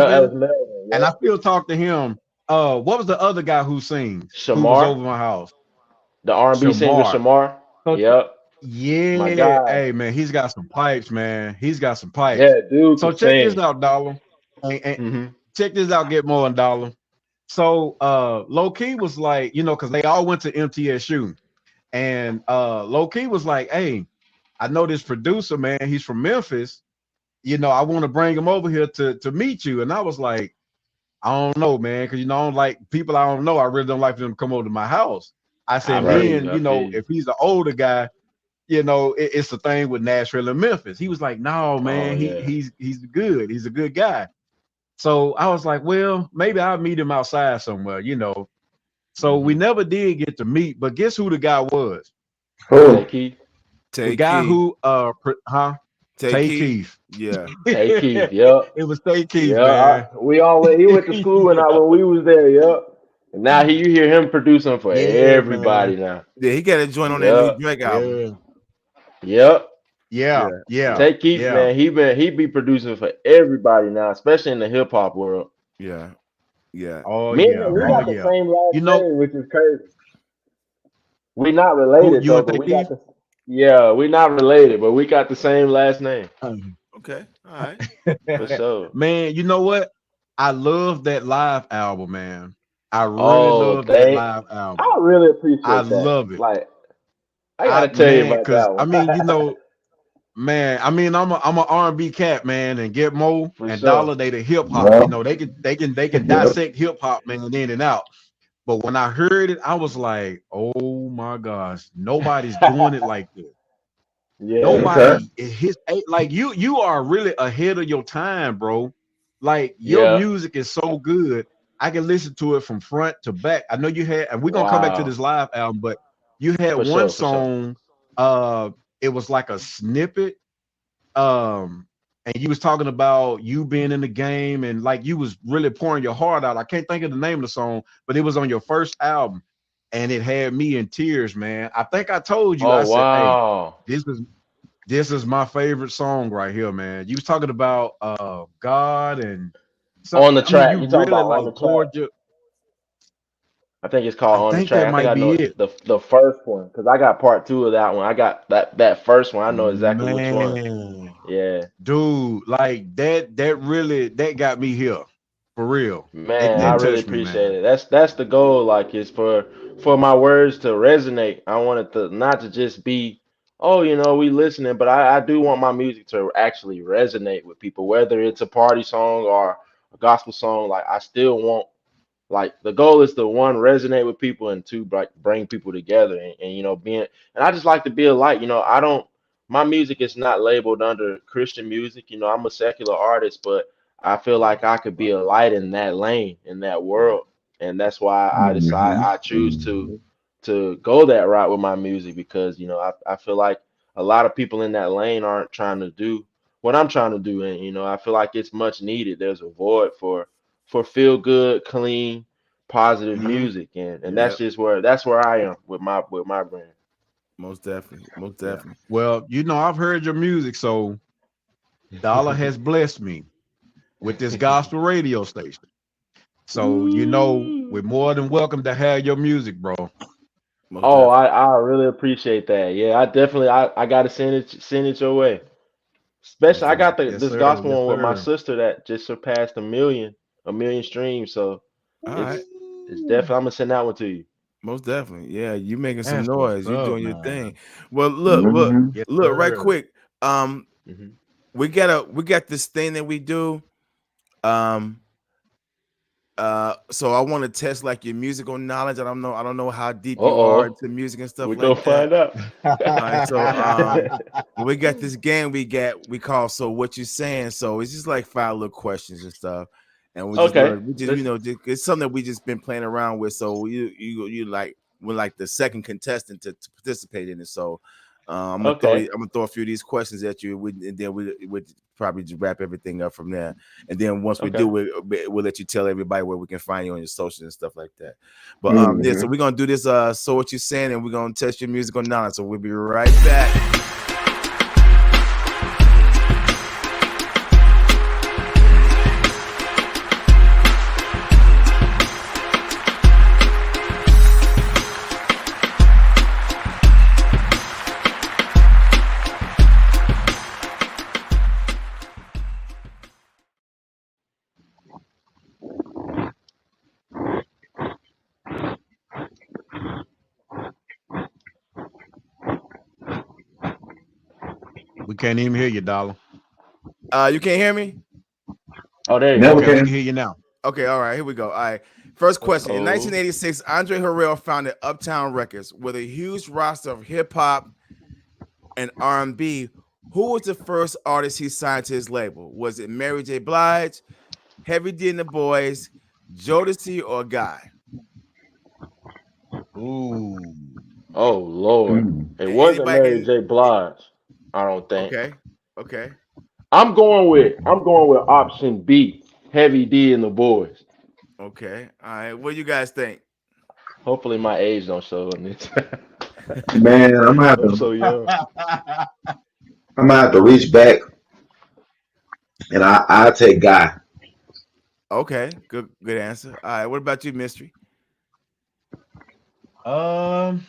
that was Melvin, Melvin. and I Yep. still talk to him. What was the other guy who sings who was Shamar, over my house? the R&B singer Shamar. Shamar. So Yep. My yeah, guy. hey man, he's got some pipes, man. He's got some pipes. Yeah, dude So can check this sing. out, Dollar. And Hmm. check this out, get more than Dollar. So Low Key was like, because they all went to MTSU. And Low Key was like, hey, I know this producer, man. He's from Memphis. I want to bring him over here to meet you. And I was like, I don't know, man, because I don't like people I don't know. I really don't like them to come over to my house. I I said, and feel Right. then, you. I feel you. if he's an older guy, it's the thing with Nashville and Memphis. He was like, no, Oh man, yeah. he's good. He's a good guy. So I was like, well, maybe I'll meet him outside somewhere. So we Hmm. never did get to meet, but guess who the guy was? Take Who? Keith. The Take guy key. who Take Tay key. Keith. Yeah. Take Keith. It Yep. was Tay Keith, Yeah. man. We all went. He went to school when we was there. Yep. And now you hear him producing for Yeah, man. everybody now. Yeah, he got a joint on that new Yep. Drake album. Yeah. Yep. Yeah. Yeah. Yeah. Yeah. Take Keith, Yeah. man. He be producing for everybody now, especially in the hip hop world. Yeah. Yeah. Oh Me and him, yeah. we Oh got Right. the yeah. same last You know name, which is crazy. We not who related you though, and but Tay we got Keith? the yeah, we not related, but we got the same last name Okay. All right. for sure. Man, you know what? I love that live album, man. I really Oh, love that live album. I really I appreciate that. love it. Like, I gotta tell you about Cause that I one. mean, man, I'm a R&B cat, man, and Get Mo For and sure. Dollar, they the hip hop. Yeah. They can Yeah. dissect hip hop, man, in and out. But when I heard it, I was like, oh my gosh, nobody's doing it like this. Yeah. Okay. Nobody his like you are really ahead of your time, bro. Like your Yeah. music is so good. I can listen to it from front to back. I know you had, and we're gonna come back to Wow. this live album, but you had For one sure, for sure. song, it was like a snippet, and you was talking about you being in the game and like you was really pouring your heart out. I can't think of the name of the song, but it was on your first album, and it had me in tears, man. I think I told you, I Oh said, hey, wow. this is this is my favorite song right here, man. You was talking about God and On the I mean, track. you You talking really about on like the track? poured your. I think it's called I On the think that Track. I think might I be know it. the first one because I got part two of that one. I got that first one. I know exactly which one. Man, Yeah, dude, like that really that got me here. For real. That man, I that really touched me, appreciate man. it. That's the goal. Like, is for my words to resonate. I want it to not to just be, oh, we listening, but I do want my music to actually resonate with people, whether it's a party song or a gospel song. Like, I still want. Like the goal is to one resonate with people and two like bring people together and being and I just like to be a light. I don't my music is not labeled under Christian music. I'm a secular artist, but I feel like I could be a light in that lane in that world, and that's why I choose to go that route with my music because I feel like a lot of people in that lane aren't trying to do what I'm trying to do, and I feel like it's much needed. There's a void for feel good, clean, positive music, and Yep. that's where I am with my brand. Most definitely. Most Yeah. definitely. Well, I've heard your music, so Dollar has blessed me with this gospel radio station. So, we're more than welcome to have your music, bro. Most Oh, definitely. I really appreciate that. Yeah, I definitely I gotta send it your way. Most Especially I got definitely. Yes, this sir. gospel Yes, one with my sir. sister that just surpassed a million streams. So All right. it's definitely I'm gonna send that one to you. Most definitely. Yeah, you making some That's what's noise. You up, doing your thing. man. Well, look, Yes, right sir. quick. Hmm. We got this thing that we do. Um, so I want to test like your musical knowledge. I don't know how deep you are Uh-oh. into music and stuff We gonna like that. find out. All right, so we got this game we call So What You Saying. So it's just like 5 little questions and stuff. And we just Okay. learn, we just, Let's it's something that we just been playing around with. So you like we're like the second contestant to participate in it. So I'm okay. gonna throw a few of these questions at you, and then we probably just wrap everything up from there. And then once we do, Okay. we'll let you tell everybody where we can find you on your socials and stuff like that. But yeah, so we're gonna do this. So What You Saying, and we're gonna test your musical knowledge. So we'll be right back. We can't even hear you, Dollar. You can't hear me? Oh, there you Never go. Okay, we can. can hear you now. Okay, all right, here we go. All right. First question. In Uh-oh. 1986, Andre Harrell founded Uptown Records with a huge roster of hip hop and R&B. Who was the first artist he signed to his label? Was it Mary J. Blige, Heavy D and the Boys, Jodeci, or Guy? Ooh. Oh Lord. It wasn't Anybody Mary can. J. Blige, I don't think. Okay. I'm going with option B, Heavy D and the Boys. Okay. All right. What do you guys think? Hopefully my age don't show in this. Man, I'm gonna have I'm so young. to reach back and I take Guy. Okay. Good answer. All right. What about you, Mystery? I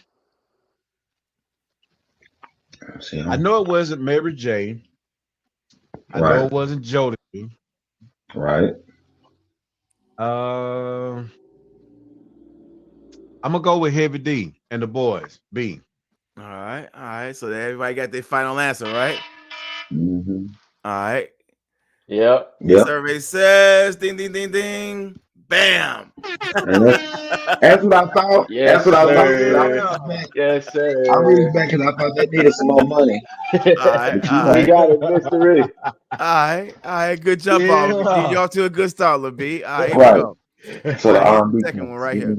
know it wasn't Mary J. I know it wasn't Jodeci. Right. I'm gonna go with Heavy D and the Boys. B. All right. So everybody got their final answer, right? Mm-hmm. All right. Yep. Survey says, ding, ding, ding, ding, bam. That's what I thought. Yes, That's what I sir. thought. Yes, sir. I reached back because I thought they needed some more money. All right. We got it, Mystery. All right. Good jump off. Y'all to a good start, LaB. All right, here Right. we go. So the Here's R&B the second one right here.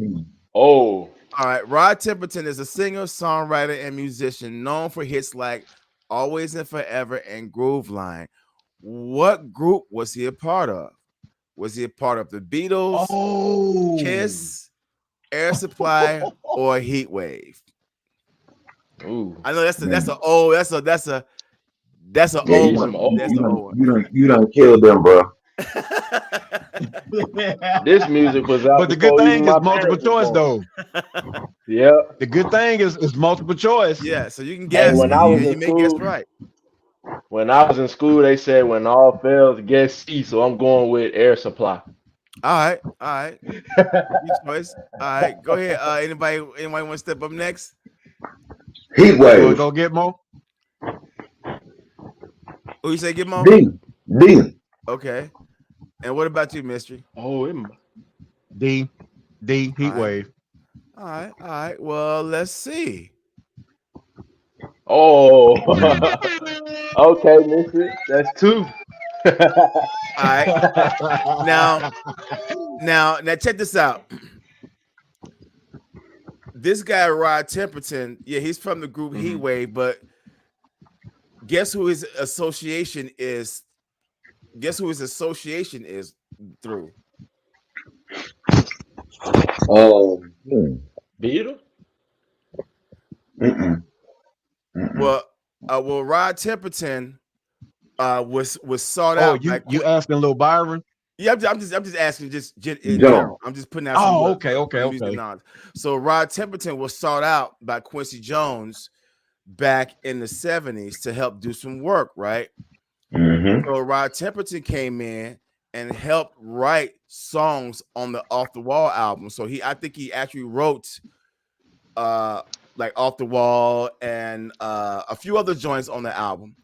Oh. All right. Rod Temperton is a singer, songwriter, and musician known for hits like Always and Forever and Groove Line. What group was he a part of? Was he a part of the Beatles, Kiss, Air Supply, or Heat Wave? Ooh. I know that's an old You one. done killed them, bro. This music was out But the good before even thing my is multiple parents was choice, born. though. Yeah. The good thing is multiple choice. Yeah, so you can Hey, guess. when I was You in may guess school, right. they said when all fails, guess C. So I'm going with Air Supply. All right. Your choice. All right, go ahead. Anybody want to step up next? Heat You want to wave. go get more? Who you say get more? D. Okay. And what about you, Mystery? Oh, D heat wave. All right. Well, let's see. Oh, okay, Mystery. That's 2. All right. Now, check this out. This guy, Rod Temperton, yeah, he's from the group Heat Wave, but guess who his association is? Guess who his association is through? Beetle? Well, Rod Temperton was sought Oh, out. you asking Lil Byron? Yeah, I'm just asking in John. general. I'm just putting out some okay. music knowledge. So Rod Temperton was sought out by Quincy Jones back in the 70s to help do some work, right? So Rod Temperton came in and helped write songs on the Off the Wall album. So I think he actually wrote like Off the Wall and a few other joints on the album.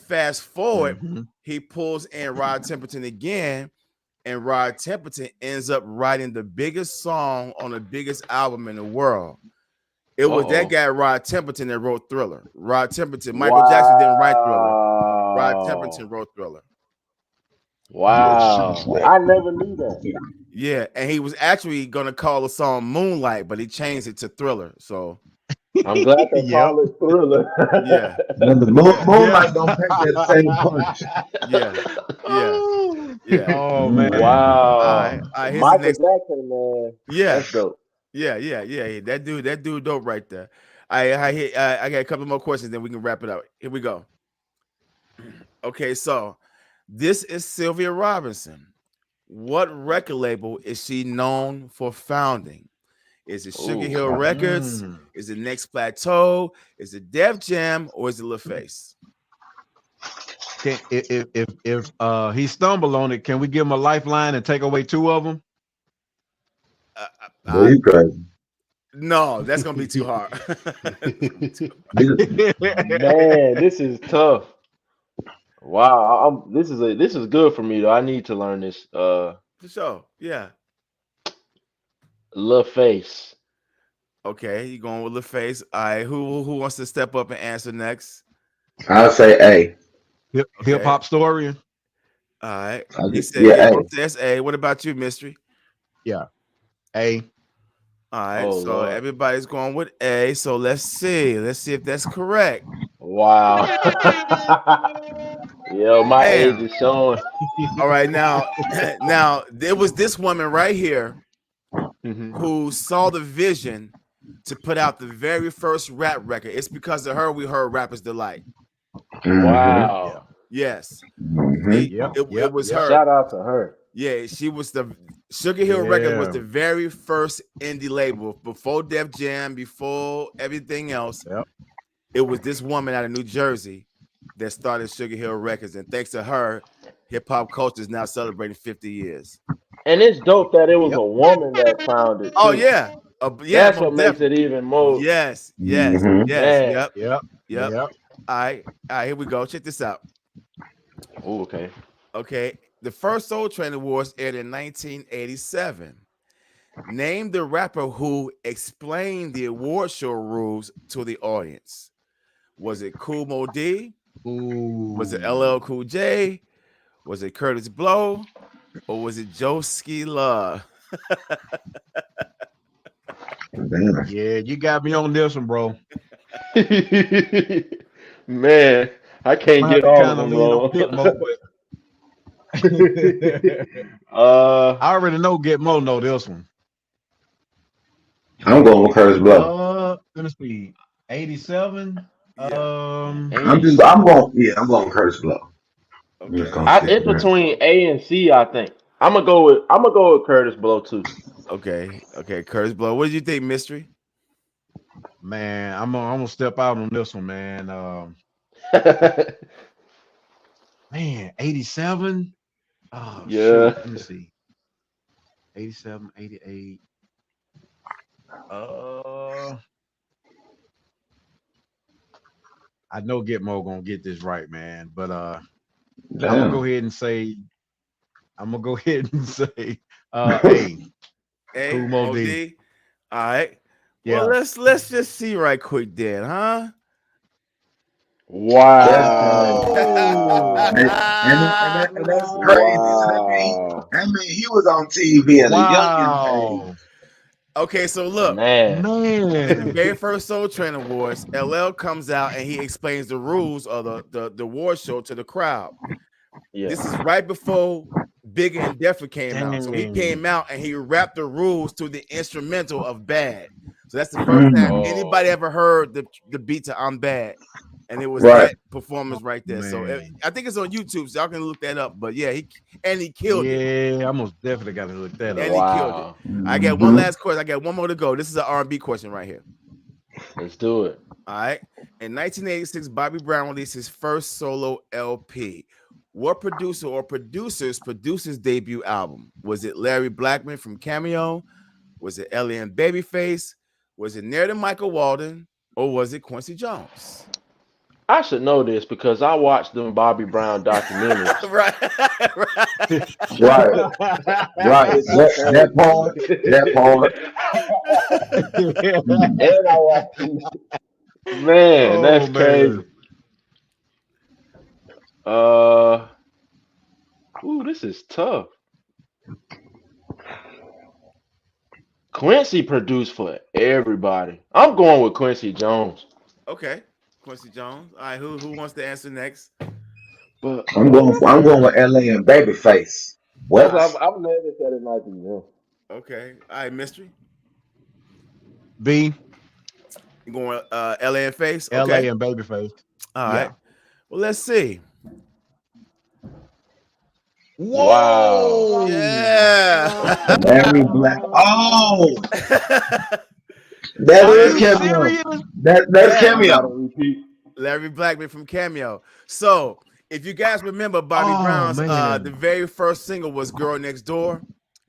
Fast forward, he pulls in Rod Temperton again, and Rod Temperton ends up writing the biggest song on the biggest album in the world. It was that guy, Rod Temperton, that wrote Thriller. Rod Temperton. Michael Jackson didn't write Thriller. Rod Temperton wrote Thriller. Wow. I never knew that. Yeah, and he was actually going to call the song Moonlight, but he changed it to Thriller. So I'm glad they call it Thriller. Yeah. Moonlight don't pack that same punch. Yeah. Oh man. Wow. All right, here's Michael the next. Jackson, man. Yeah. That's dope. Yeah. That dude dope right there. I got a couple more questions, then we can wrap it up. Here we go. Okay, so this is Sylvia Robinson. What record label is she known for founding? Is it Sugar Hill Records? Is it Next Plateau? Is it Def Jam? Or is it LaFace? If he stumbled on it, can we give him a lifeline and take away 2 of them? You crazy. No, that's gonna be too hard. Man, this is tough. Wow, this is good for me though. I need to learn this. For sure. Yeah. LaFace. Okay, you going with LaFace. All right, who wants to step up and answer next? I'll say A. Hip hop historian. All right. He said that's A. What about you, Mystery? Yeah. A. All right, so everybody's going with A. So let's see if that's correct. Wow. Yo, my age is showing. All right, now there was this woman right here who saw the vision to put out the very first rap record. It's because of her we heard Rapper's Delight. Wow. Yes. It was her. Shout out to her. Yeah, she was the Sugar Hill Records was the very first indie label before Def Jam, before everything else. It was this woman out of New Jersey that started Sugar Hill Records, and thanks to her, hip hop culture is now celebrating 50 years. And it's dope that it was a woman that founded. Oh too. yeah, That's what makes it even more. Yes. Man. Yep. All right, here we go. Check this out. Oh, okay. Okay. The first Soul Train Awards aired in 1987. Name the rapper who explained the award show rules to the audience. Was it Kool Moe Dee? Was it LL Cool J? Was it Curtis Blow? Or was it Joe Ski Love? Yeah, you got me on this one, bro. Man, I can't get all of them, bro. I already know Gitmo know this one. I'm going with Curtis Blow. Let me see. 87. I'm going with Curtis Blow. Okay. It's between A and C, I think. I'm gonna go with Curtis Blow too. Okay, Curtis Blow. What did you think, Mystery? Man, I'm gonna step out on this one, man. Man, 87. Oh Yeah. shoot, let me see. 87, 88. I know Gitmo gonna get this right, man. But I'm gonna go ahead and say, Hey, Cool Mo OD. D. All right. Yeah. Well, let's just see right quick then, huh? Wow. And that's crazy. Wow. I mean, he was on TV at a youngin' age. Okay, so look, Man. in the very first Soul Train Awards, LL comes out and he explains the rules of the award show to the crowd. Yeah. This is right before Bigger and Deffer came out. So he Dang. came out and he rapped the rules to the instrumental of Bad. So that's the first time anybody ever heard the beat to I'm Bad. And it was that performance right there. Man. So I think it's on YouTube, so y'all can look that up. But yeah, he killed it. Yeah, I most definitely got to look that And up. he killed it. I got one last question. I got one more to go. This is an R&B question right here. Let's do it. All right. In 1986, Bobby Brown released his first solo LP. What producer or producers produced his debut album? Was it Larry Blackman from Cameo? Was it Ellie and Babyface? Was it Nair and Michael Walden? Or was it Quincy Jones? I should know this because I watched them Bobby Brown documentaries. Right. That part. And I watched. Man, that's crazy. Ooh, this is tough. Quincy produced for everybody. I'm going with Quincy Jones. Okay, Quincy Jones. All right, who wants to answer next? But I'm going with LA and Babyface. What? I'm glad they said it like you. Okay. All right, Mystery. B. You going LA and Face? LA Okay. and Babyface. All right. Well, let's see. Whoa! Yeah. Larry Black. Oh, that is Cameo. That's Cameo. Larry Blackman from Cameo. So, if you guys remember, Bobby Brown's the very first single was "Girl Next Door."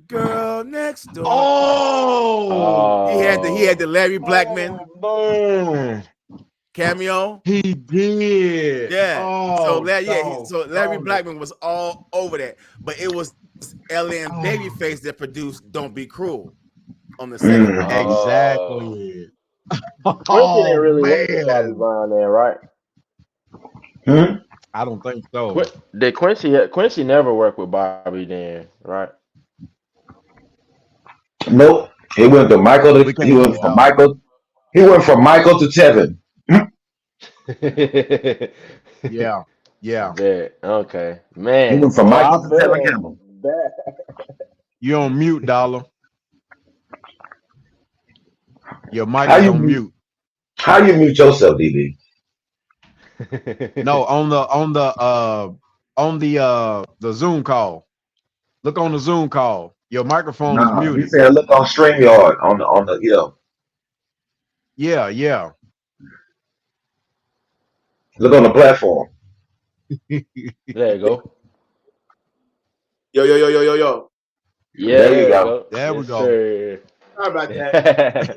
Girl Next Door. Oh, he had the Larry Blackman cameo. He did. Yeah. Oh, so Larry Blackman was all over that, but it was LA and Babyface that produced "Don't Be Cruel" on the second. Exactly. Quincy didn't really work with Bobby Brown there, right? I don't think so. Did Quincy never work with Bobby then, right? Nope. He went from Michael to Tevin. Yeah. Okay. Man. He went from Michael to Tevin Campbell. You're on mute, Dollar. Your mic is on mute. How you mute yourself, DB? No, on the Zoom call. Look on the Zoom call. Your microphone is muted. He said look on StreamYard on the Yeah. Look on the platform. There you go. Yo. Yeah, there you go. There we go. Sir. Sorry about that.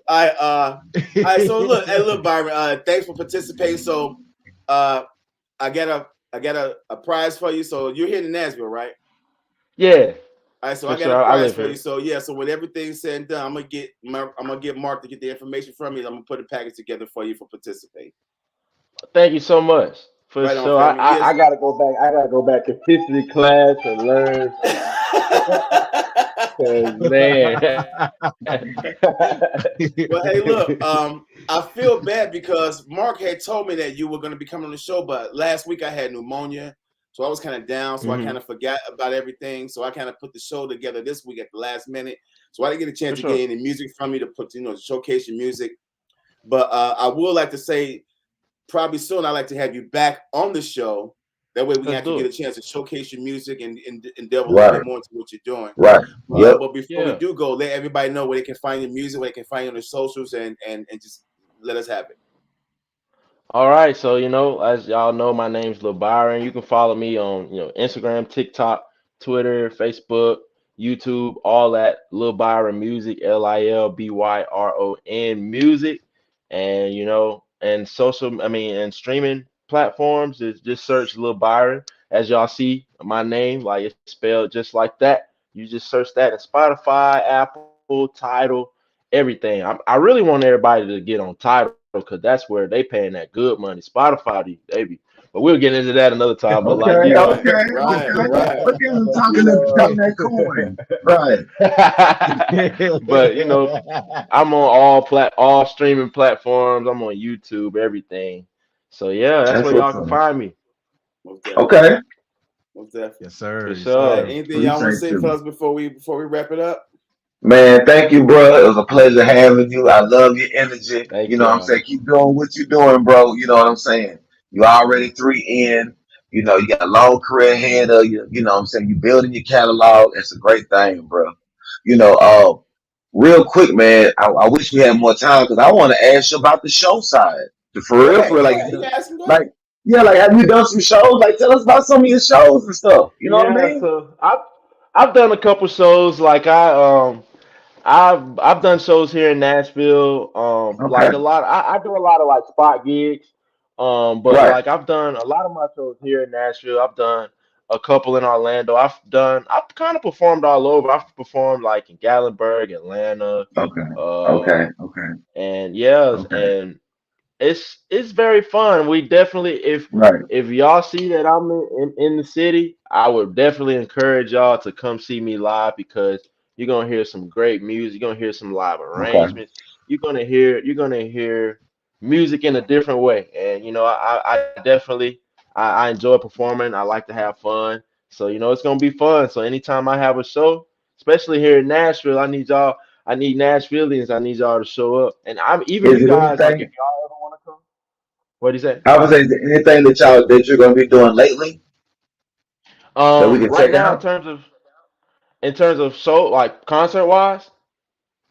All right. So look, Byron. Thanks for participating. So, I got a prize for you. So you're here in Nashville, right? Yeah. All right. So I got a prize for you. So yeah. So when everything's said and done, I'm gonna get Mark to get the information from you. I'm gonna put a package together for you for participating. Thank you so much. For Right sure. I gotta go back. I gotta go back to history class and learn. Man. Well, hey, look, I feel bad because Mark had told me that you were going to be coming on the show, but last week I had pneumonia, so I was kind of down, so I kind of forgot about everything. So I kind of put the show together this week at the last minute, so I didn't get a chance to get any music from you to showcase your music. But I would like to say, probably soon, I'd like to have you back on the show That way we Let's actually do get a it. chance to showcase your music and delve a little Right. bit more into what you're doing. Right. Yep. But before we Yeah. do go, let everybody know where they can find your music, where they can find you on the socials, and just let us have it. All right, so as y'all know, my name's Lil Byron. You can follow me on Instagram, TikTok, Twitter, Facebook, YouTube, all that. Lil Byron Music, LILBYRON Music, and and and streaming platforms is just search Lil Byron. As y'all see, my name like it's spelled just like that. You just search that in Spotify, Apple, Tidal, everything. I really want everybody to get on Tidal because that's where they paying that good money. Spotify, they be, but we'll get into that another time. But like Okay. Right, Okay. right, Okay. right. Look at him but talking that coin. Right. but I'm on all streaming platforms. I'm on YouTube, everything. So yeah, that's That's where what's y'all can up. find me. Most definitely. Okay. Most definitely. Yes, sir. For Yes, sure. Anything y'all want to Appreciate say, you. fellas, before we wrap it up? Man, thank you, bro. It was a pleasure having you. I love your energy. You Thank know what I'm saying? y'all. Keep doing what you're doing, bro. You know what I'm saying? You already 3 in. You got a long career ahead of you. You know what I'm saying? You building your catalog. It's a great thing, bro. Real quick, man, I wish we had more time because I want to ask you about the show side. Go For ahead. real, Go like, ahead. You can ask him. Go ahead. like, yeah, like, have you done some shows? Like, tell us about some of your shows and stuff. You know what I Yeah, mean? so I've done a couple shows. Like I've done shows here in Nashville. Okay. Like a lot. I do a lot of like spot gigs. But Right. like I've done a lot of my shows here in Nashville. I've done a couple in Orlando. I've kind of performed all over. I've performed like in Gatlinburg, Atlanta, Okay. uh, Okay. Okay. and yes, Okay. and it's very fun. We definitely Right. if y'all see that I'm in the city, I would definitely encourage y'all to come see me live because you're gonna hear some great music. You're gonna hear some live Okay. arrangements. You're gonna hear music in a different way. And I definitely I enjoy performing. I like to have fun. So it's gonna be fun. So anytime I have a show, especially here in Nashville, I need Nashvillians. I need y'all to show up. And I'm even Is you it guys like if anything? y'all ever want to come. What do you say? I would say, is there anything that you're gonna be doing lately that we can Right check now out? in terms of show like concert wise.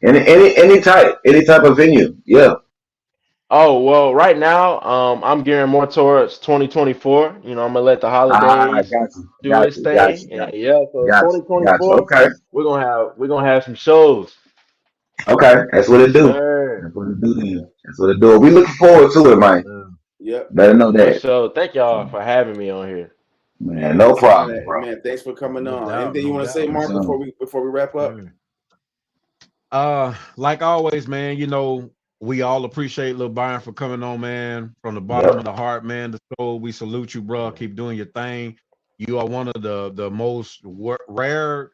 Any type of venue. Yeah. Oh well, right now I'm gearing more towards 2024. I'm gonna let the Ah, holidays got you. do Got its you. Got thing, you. and Got yeah, you. so Got you. Got you. 2024 Okay. we're gonna have some shows. Okay. That's what Yes, it do. sir. That's what it do then. That's what it do. We looking forward to it, Yes, man. sir. Yep. Better know For that. sure. Thank y'all for having me on here. Man, Man, no listen, problem, bro. man. Thanks for coming No on. doubt. Anything you No want to say, doubt. For Mark, sure. before we wrap up? Sure. Like always, man, we all appreciate Lil Byron for coming on, man, from the bottom Yep. of the heart, man, the soul. We salute you, bro. Keep doing your thing. You are one of the most rare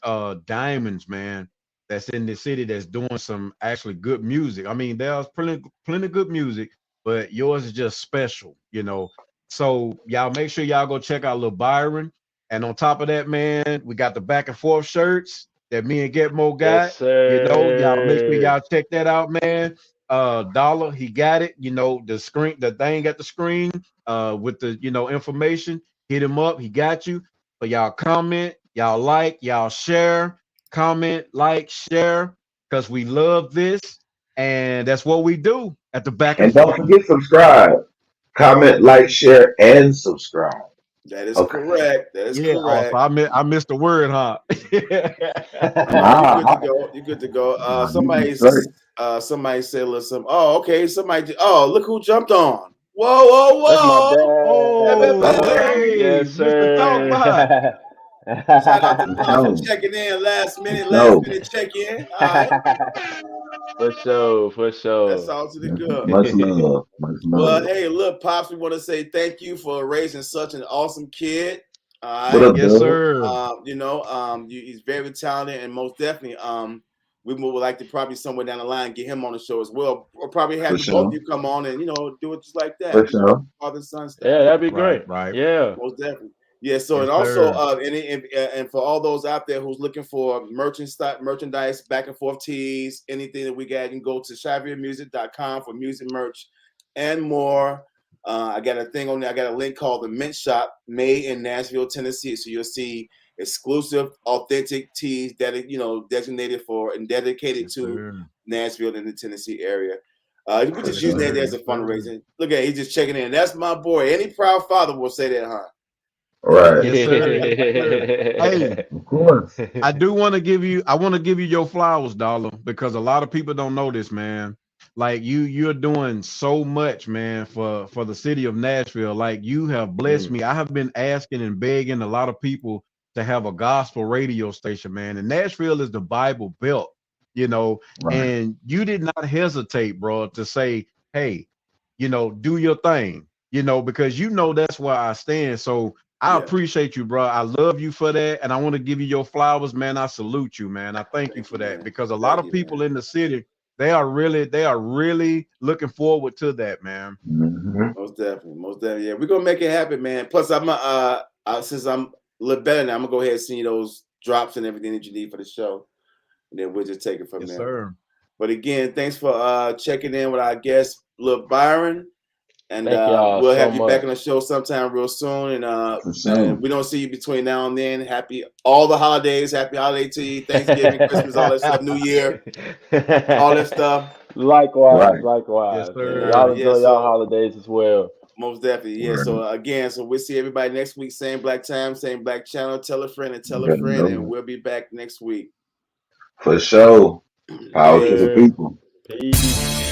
diamonds, man, that's in the city that's doing some actually good music. I mean, there's plenty of good music, but yours is just special. So y'all make sure y'all go check out Lil Byron. And on top of that, man, we got the back and forth shirts that me and Getmo Yes, got. Y'all make sure sir. y'all check that out, man. Dollar, he got it. The thing at the screen, with the information. Hit him up, he got you. But y'all comment, y'all like, y'all share, comment, like, share, because we love this, and that's what we do at the back and And don't forth. forget subscribe. Comment, like, share, and subscribe. That is Okay. correct. That is Yeah. Oh, so correct. I missed the word, huh? No, you're good to Nah, go. You're good to go. nah, you be straight. Somebody said, "Listen, oh, okay." Oh, look who jumped on. Whoa, whoa, That's my whoa! Hey, dad. Hey, Yes, Mr. Talkbot. sir. Shout out to For Bob for sure. checking in For last sure. minute check in. All right, For sure, for that's sure. all to the good. Much love. Much Well, love. hey, look, pops, we want to say thank you for raising such an awesome kid. All What right, up, Yes, Doug? sir. he's very talented, and most definitely, we would like to probably somewhere down the line get him on the show as well, or probably have For you both of sure. you come on and do it just like For that, sure. father son Yeah, style. that'd be Right, great. right. Yeah. Most definitely. Yeah. So, Yes, and also, sir. and for all those out there who's looking for merchandise, back and forth tees, anything that we got, you can go to ShaviaMusic.com for music merch and more. I got a thing on there. I got a link called the Mint Shop, made in Nashville, Tennessee. So you'll see exclusive, authentic teas that are, designated for and dedicated to Nashville and the Tennessee area. We just using that as a fundraiser. Look at it, he's just checking in. That's my boy. Any proud father will say that, huh? Right. Yes, sir. Yes, sir. Hey, Of course. I want to give you your flowers, Dollar, because a lot of people don't know this, man. Like you're doing so much, man, for the city of Nashville. Like you have blessed me. I have been asking and begging a lot of people to have a gospel radio station, man. And Nashville is the Bible Belt, and you did not hesitate, bro, to say, hey, do your thing, because that's where I stand. So I appreciate you, bro. I love you for that. And I want to give you your flowers, man. I salute you, man. I thank you for that, because a lot of people in the city, they are really looking forward to that, man. Most definitely. Yeah, we're gonna make it happen, man. Plus, since I'm a little better now, I'm gonna go ahead and send you those drops and everything that you need for the show, and then we'll just take it from there. Sir. But again, thanks for checking in with our guest, Lil Byron. And so we'll have you much. back on the show sometime real soon. And we don't see you between now and then. Happy all the holidays. Happy holiday to you. Thanksgiving, Christmas, all that stuff. New Year, all that stuff. Likewise. Yes, sir. Y'all enjoy y'all holidays as well. Most definitely. Yeah. So again, we'll see everybody next week. Same black time, same black channel. Tell a friend and tell a friend. And we'll be back next week. For sure. Power to the people. Peace.